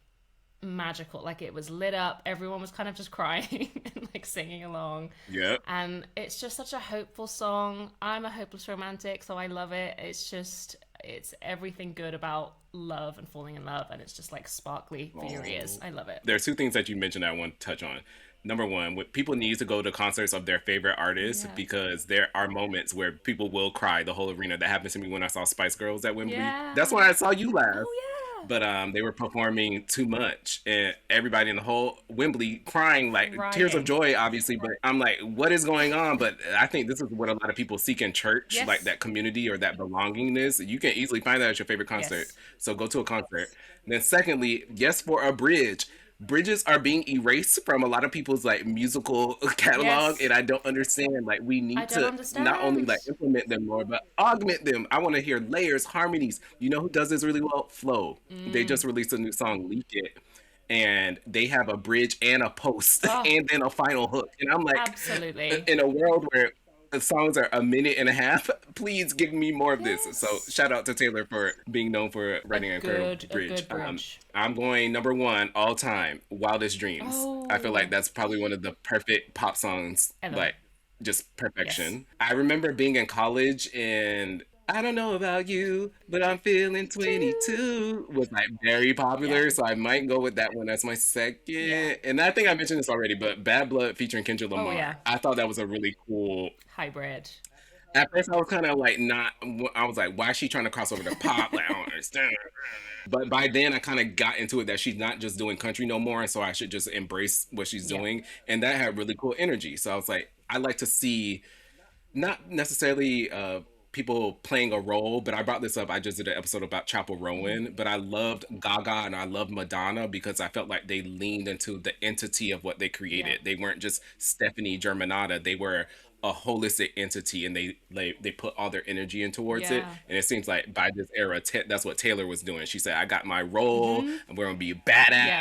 magical. Like, it was lit up. Everyone was kind of just crying and, like, singing along. yep. And it's just such a hopeful song. I'm a hopeless romantic, so I love it. It's everything good about love and falling in love, and it's just like sparkly, furious. Oh. I love it. There are two things that you mentioned I want to touch on. number one, people need to go to concerts of their favorite artists Yeah. because there are moments where people will cry the whole arena. That happened to me when I saw Spice Girls at Wembley. That's Yeah. why I saw you last. Oh yeah. But they were performing too much, and everybody in the whole Wembley crying like tears of Crying. joy, obviously. But I'm like, what is going on? But I think this is what a lot of people seek in church, like Yes. that community or that belongingness. You can easily find that at your favorite concert. Yes. So go to a concert. And then secondly, yes, for a bridge. Bridges are being erased from a lot of people's like musical catalog, Yes. and I don't understand. Like we I need don't to not only like understand. implement them more, but augment them. I want to hear layers, harmonies. You know who does this really well? Flow. They just released a new song, Leak It, and they have a bridge and a post Oh, and then a final hook. And I'm like, absolutely. in a world where the songs are a minute and a half, please give me more of this. So Yes. shout out to Taylor for being known for writing an incredible A bridge. good bridge. I'm going number one all time, Wildest Dreams. I feel like Oh, that's probably one of the perfect pop songs, ever. like just Yes. perfection. I remember being in college and I don't know about you, but I'm feeling Two. 22 was like very Yeah. popular, so I might go with that one as my Yeah. second. And I think I mentioned this already, but Bad Blood featuring Kendrick Oh Lamar. yeah. I thought that was a really cool. Hybrid. At first, I was kind of like not. I was like, why is she trying to cross over to pop? Like I don't understand. But by then, I kind of got into it that she's not just doing country no more, and so I should just embrace what she's Yeah. doing, and that had really cool energy. So I was like, I like to see not necessarily people playing a role, but I brought this up. I just did an episode about Chapel Hmm. Rowan, but I loved Gaga and I loved Madonna because I felt like they leaned into the entity of what they Yeah. created. They weren't just Stephanie Germanata; they were a holistic entity, and they put all their energy in towards it. Yeah. And it seems like by this era, that's what Taylor was doing. She said, "I got my role, Hmm. and we're gonna be Yeah.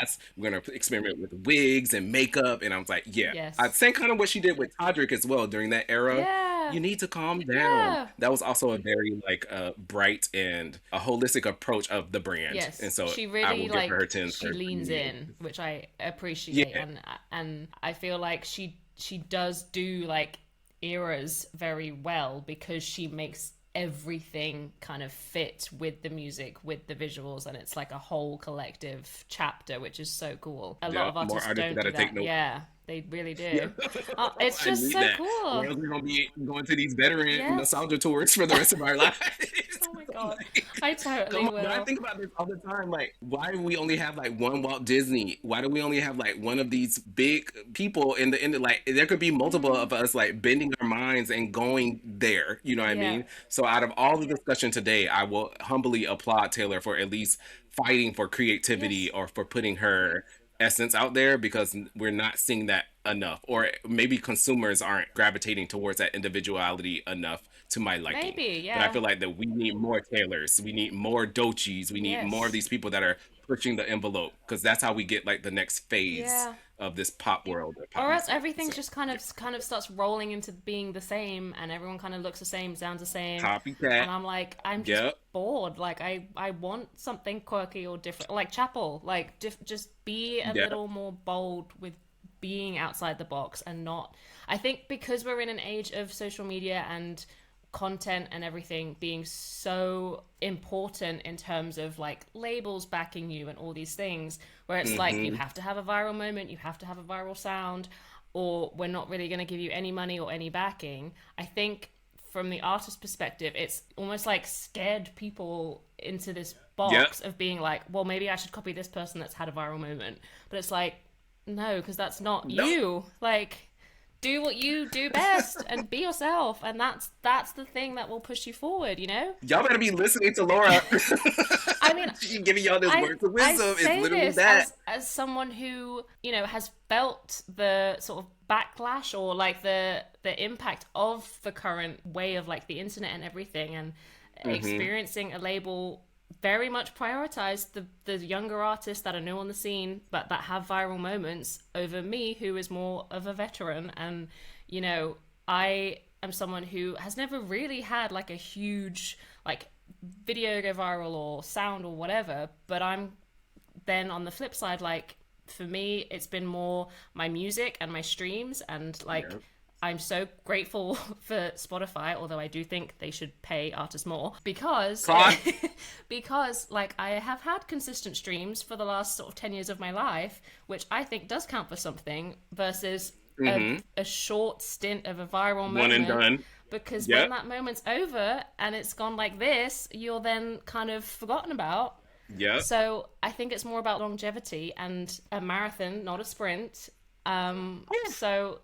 badass. We're gonna experiment with wigs and makeup." And I was like, "Yeah." Yes. Same kind of what she did with Todrick as well during that era. Yeah. You need to calm down. Yeah. That was also a very like bright and a holistic approach of the brand, and Yes, so she I will really give her her like tens she for leans me. in, which I appreciate, Yeah, and I feel like she does do like eras very well because she makes everything kind of fit with the music, with the visuals, and it's like a whole collective chapter, which is so cool. A lot yeah. of More artists artists don't gotta do take that. notes. Yeah, they really Yeah, do. It's I just need so that. Or cool. else we're gonna be going to these veteran Yes. nostalgia tours for the rest of our lives. Oh my I'm god, like, I come totally on, but I will. think about this all the time. Like, why do we only have like one Walt Disney? Why do we only have like one of these big people in the end? Like, there could be multiple Mm, of us like bending our minds and going there. You know what I yeah. mean? So, out of all the discussion today, I will humbly applaud Taylor for at least fighting for creativity Yes. or for putting her essence out there because we're not seeing that enough, or maybe consumers aren't gravitating towards that individuality enough to my liking. Maybe. But I Yeah. feel like that we need more Taylors, we need more Doechis, we need more of Yes. these people that are pushing the envelope because that's how we get like the next phase Yeah. of this pop world or pop Or else music. everything So just kind of starts rolling into being the same, and everyone kind of looks the same, sounds the same, copycat. and I'm like, I'm just Yep. bored. Like I want something quirky or different, like Chapel. Like just be a Yep. little more bold with being outside the box and not. I think because we're in an age of social media and content and everything being so important in terms of like labels backing you and all these things where it's like you Mm-hmm. have to have a viral moment, you have to have a viral sound, or we're not really going to give you any money or any backing. I think from the artist perspective it's almost like scared people into this Yep. box of being like, well, maybe I should copy this person that's had a viral moment, but it's like, no, because that's not Nope. you. Like, do what you do best and be yourself, and that's the thing that will push you forward, you know. Y'all better be listening to Laura. I mean, She giving y'all this i words of I wisdom. It's say literally this that. as someone who, you know, has felt the sort of backlash or like the impact of the current way of like the internet and everything, and Mm-hmm. experiencing a label very much prioritize the younger artists that are new on the scene but that have viral moments over me, who is more of a veteran. And you know, I am someone who has never really had like a huge like video go viral or sound or whatever, but I'm then on the flip side, like for me it's been more my music and my streams, and like Yeah. I'm so grateful for Spotify, although I do think they should pay artists more because Clock. because like I have had consistent streams for the last sort of 10 years of my life, which I think does count for something versus a short stint of a viral One and moment. done. Because when Yep. that moment's over and it's gone like this, you're then kind of forgotten about. Yep. So I think it's more about longevity and a marathon, not a sprint. So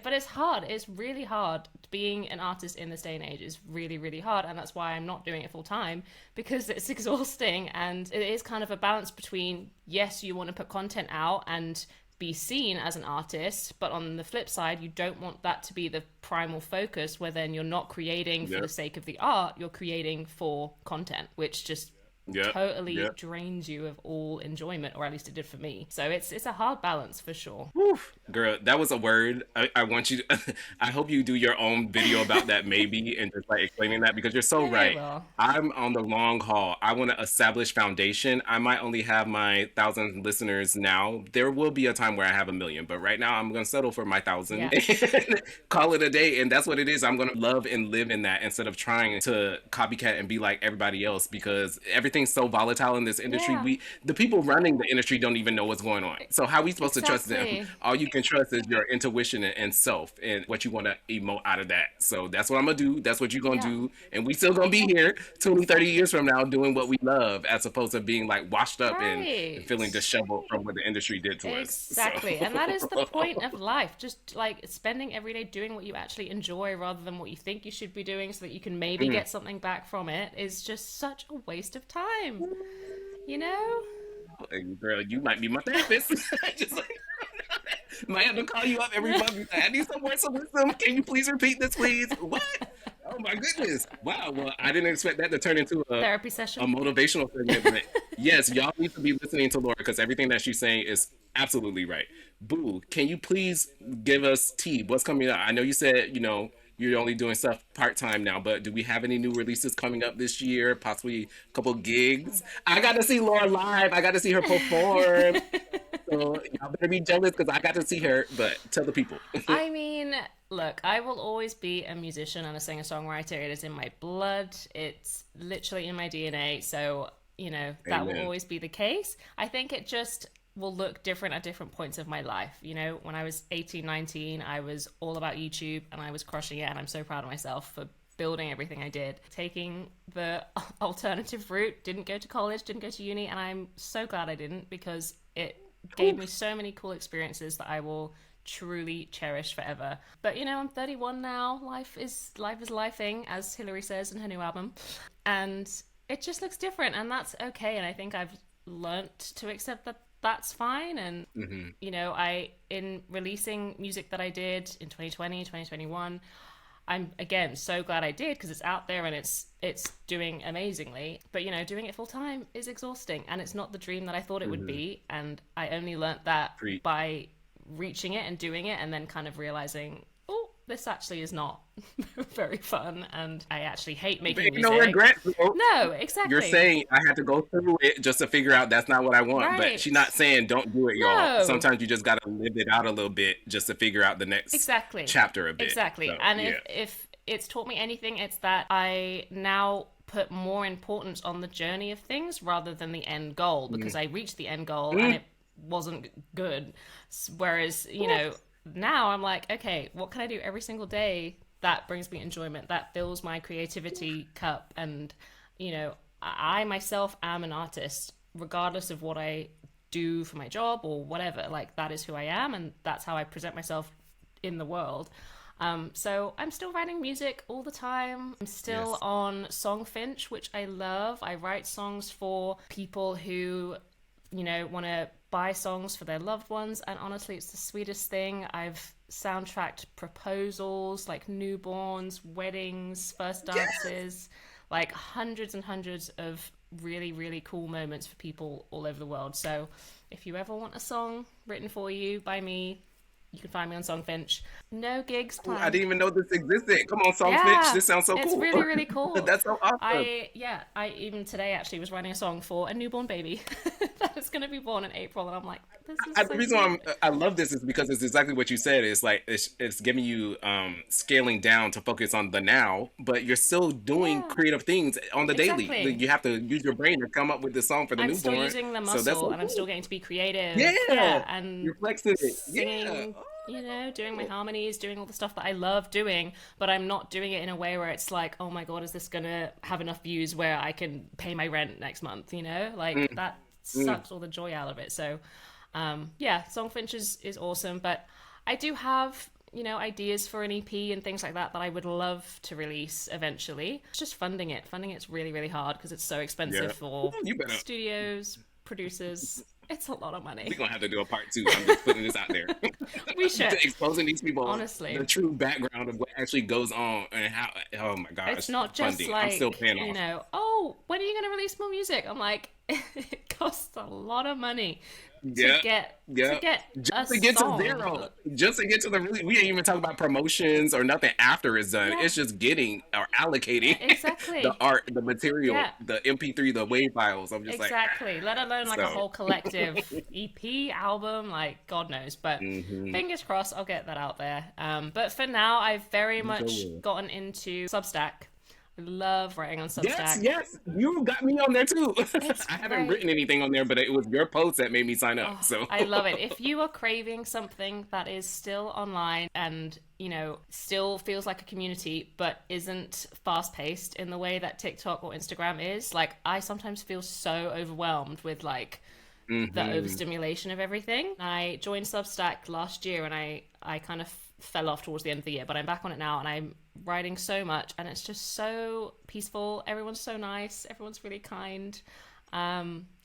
but it's hard. It's really hard. Being an artist in this day and age is really, really hard. And that's why I'm not doing it full time because it's exhausting. And it is kind of a balance between, yes, you want to put content out and be seen as an artist, but on the flip side, you don't want that to be the primal focus where then you're not creating for Yep. the sake of the art, you're creating for content, which just Yep. totally Yep. drains you of all enjoyment, or at least it did for me. So it's a hard balance for sure. Woof. Girl, that was a word. I want you to, I hope you do your own video about that maybe and just like explaining that because you're so Maybe I right. will. I'm on the long haul. I want to establish foundation. I might only have my 1,000 listeners now. There will be a time where I have a million, but right now I'm going to settle for my 1,000 Yeah. and call it a day. And that's what it is. I'm going to love and live in that instead of trying to copycat and be like everybody else because everything's so volatile in this industry. Yeah. The people running the industry don't even know what's going on. So how are we supposed to trust them? Exactly. All you can trust is your intuition and self and what you want to emote out of that. So that's what I'm gonna do. That's what you're gonna Yeah. do. And we still gonna be here 20, 30 years from now doing what we love as opposed to being like washed up and Right. feeling disheveled from what the industry did to us. Exactly. And that is the point of life. Just like spending every day doing what you actually enjoy rather than what you think you should be doing so that you can maybe get something back from it is just such a waste of time. You know? Girl, you might be my therapist. Just like might have to call you up every month. I need some words of wisdom. Can you please repeat this, please? What? Oh my goodness! Wow. Well, I didn't expect that to turn into Therapy a session. motivational segment, but yes, y'all need to be listening to Laura because everything that she's saying is absolutely right. Boo, can you please give us tea? What's coming up? I know you said you're only doing stuff part time now, but do we have any new releases coming up this year? Possibly a couple gigs. I got to see Laura live. I got to see her perform. So y'all better be jealous because I got to see her. But tell the people. I mean, look, I will always be a musician and a singer-songwriter. It is in my blood. It's literally in my DNA. So, that will Amen. always be the case. I think it just will look different at different points of my life. When I was 18, 19, I was all about YouTube and I was crushing it. And I'm so proud of myself for building everything I did. Taking the alternative route, didn't go to college, didn't go to uni. And I'm so glad I didn't because it gave me so many cool experiences that I will truly cherish forever. But I'm 31 now. Life is lifing, as Hillary says in her new album, and it just looks different, and that's okay. And I think I've learnt to accept that that's fine. And I in releasing music that I did in 2020, 2021. I'm again so glad I did because it's out there and it's doing amazingly. But doing it full time is exhausting and it's not the dream that I thought it would be. And I only learnt that Preach. by reaching it and doing it and then kind of realizing, oh, this actually is not very fun and I actually hate making Ain't no music. regret. Bro. No, exactly. You're saying I had to go through it just to figure out that's not what I want. Right. But she's not saying don't do it, y'all. No. Sometimes you just got to live it out a little bit just to figure out the next Exactly. chapter a bit. Exactly. So, And yeah. if it's taught me anything, it's that I now put more importance on the journey of things rather than the end goal because I reached the end goal and it wasn't good. Whereas, now I'm like, okay, what can I do every single day that brings me enjoyment, that fills my creativity cup? And, I myself am an artist, regardless of what I do for my job or whatever. Like, that is who I am and that's how I present myself in the world. So I'm still writing music all the time. I'm still Yes. on Songfinch, which I love. I write songs for people who, want to buy songs for their loved ones. And honestly, it's the sweetest thing. I've soundtracked proposals, like newborns, weddings, first dances, like hundreds and hundreds of really, really cool moments for people all over the world. So if you ever want a song written for you by me, You can find me on Songfinch. No gigs Oh, I planned. didn't even know this existed. Come on, Songfinch. Yeah, This sounds so it's cool. really, really cool. That's so awesome. I even today actually was writing a song for a newborn baby that is going to be born in April, and I'm like, this is The so reason why cute. I love this is because it's exactly what you said. It's like it's giving you scaling down to focus on the now, but you're still doing Yeah, creative things on the daily. exactly. You have to use your brain to come up with this song for the I'm still newborn. using the So that's muscle, so and I'm still cool. getting to be creative. Yeah, Yeah, and you're flexing it. Yeah. singing, you know, doing my harmonies, doing all the stuff that I love doing, but I'm not doing it in a way where it's like, oh my god, is this gonna have enough views where I can pay my rent next month? You know, like Mm, that mm. sucks all the joy out of it. So, yeah, Songfinch is awesome, but I do have, you know, ideas for an EP and things like that that I would love to release eventually. It's just funding it. Funding it's really, really hard because it's so Yeah. expensive for You better. studios, producers. It's a lot of We're money. gonna have to do a part two. I'm just putting this out there. We should, Exposing these people honestly. the true background of what actually goes on and how. Oh my It's gosh, not just funding. I'm still like, paying you off. know, oh, when are you going to release more music? I'm like, it costs a lot of money Yeah, to yeah. get Just a to get to song. zero, just to get to the really, we ain't even talking about promotions or nothing after it's done. Yeah, It's just getting or allocating the exactly. art, the material, Yeah, the MP3, the WAV files. I'm just like, exactly. Let alone like a so. whole collective EP album, like God knows. But Hmm. fingers crossed, I'll get that out there. But for now, I've very You sure much will. gotten into Substack. I love writing on Yes, Substack. yes, you got me on there too. It's I haven't great. written anything on there, but it was your post that made me sign up. Oh, So, I love it. If you are craving something that is still online and, you know, still feels like a community, but isn't fast paced in the way that TikTok or Instagram is, like, I sometimes feel so overwhelmed with, like, the hmm. overstimulation of everything. I joined Substack last year and I kind of fell off towards the end of the year, but I'm back on it now and I'm writing so much and it's just so peaceful. Everyone's so nice. Everyone's really kind.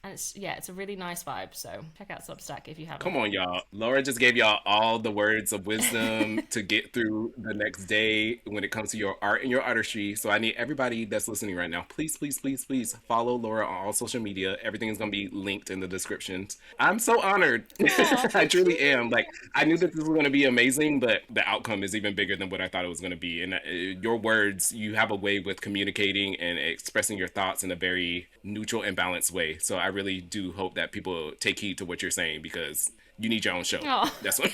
And it's yeah, it's a really nice vibe. So check out Substack if you haven't. Come on, y'all. Laura just gave y'all all the words of wisdom to get through the next day when it comes to your art and your artistry. So I need everybody that's listening right now, please, please, please, please follow Laura on all social media. Everything is going to be linked in the descriptions. I'm so honored. Oh, I thank truly am. you. Like, I knew that this was going to be amazing, but the outcome is even bigger than what I thought it was going to be. And your words, you have a way with communicating and expressing your thoughts in a very neutral and balanced way. So I really do hope that people take heed to what you're saying because you need your own show. Oh, That's what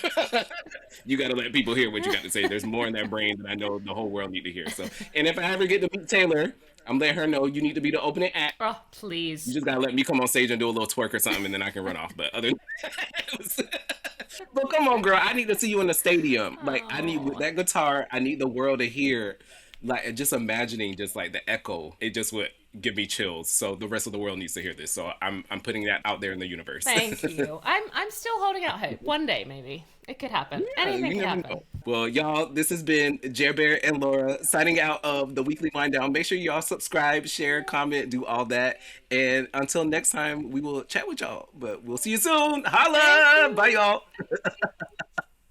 you got to let people hear what you got to say. There's more in that brain that I know the whole world need to hear. So, and if I ever get to meet Taylor, I'm letting her know you need to be the opening act. oh, You please. just gotta let me come on stage and do a little twerk or something, and then I can run off. But other, but come on, girl, I need to see you in the stadium. Like I need with Oh, that guitar, I need the world to hear. Like just imagining, just like the echo, it just would give me chills. So the rest of the world needs to hear this. So I'm putting that out there in the universe. thank you. I'm still holding out hope. One day, maybe it could happen. Yeah, Anything you could never happen. know. Well, y'all, this has been Jer Bear and Laura signing out of the weekly wind down. Make sure y'all subscribe, share, comment, do all that. And until next time, we will chat with y'all. But we'll see you soon. Thank Holla! Bye, you. y'all.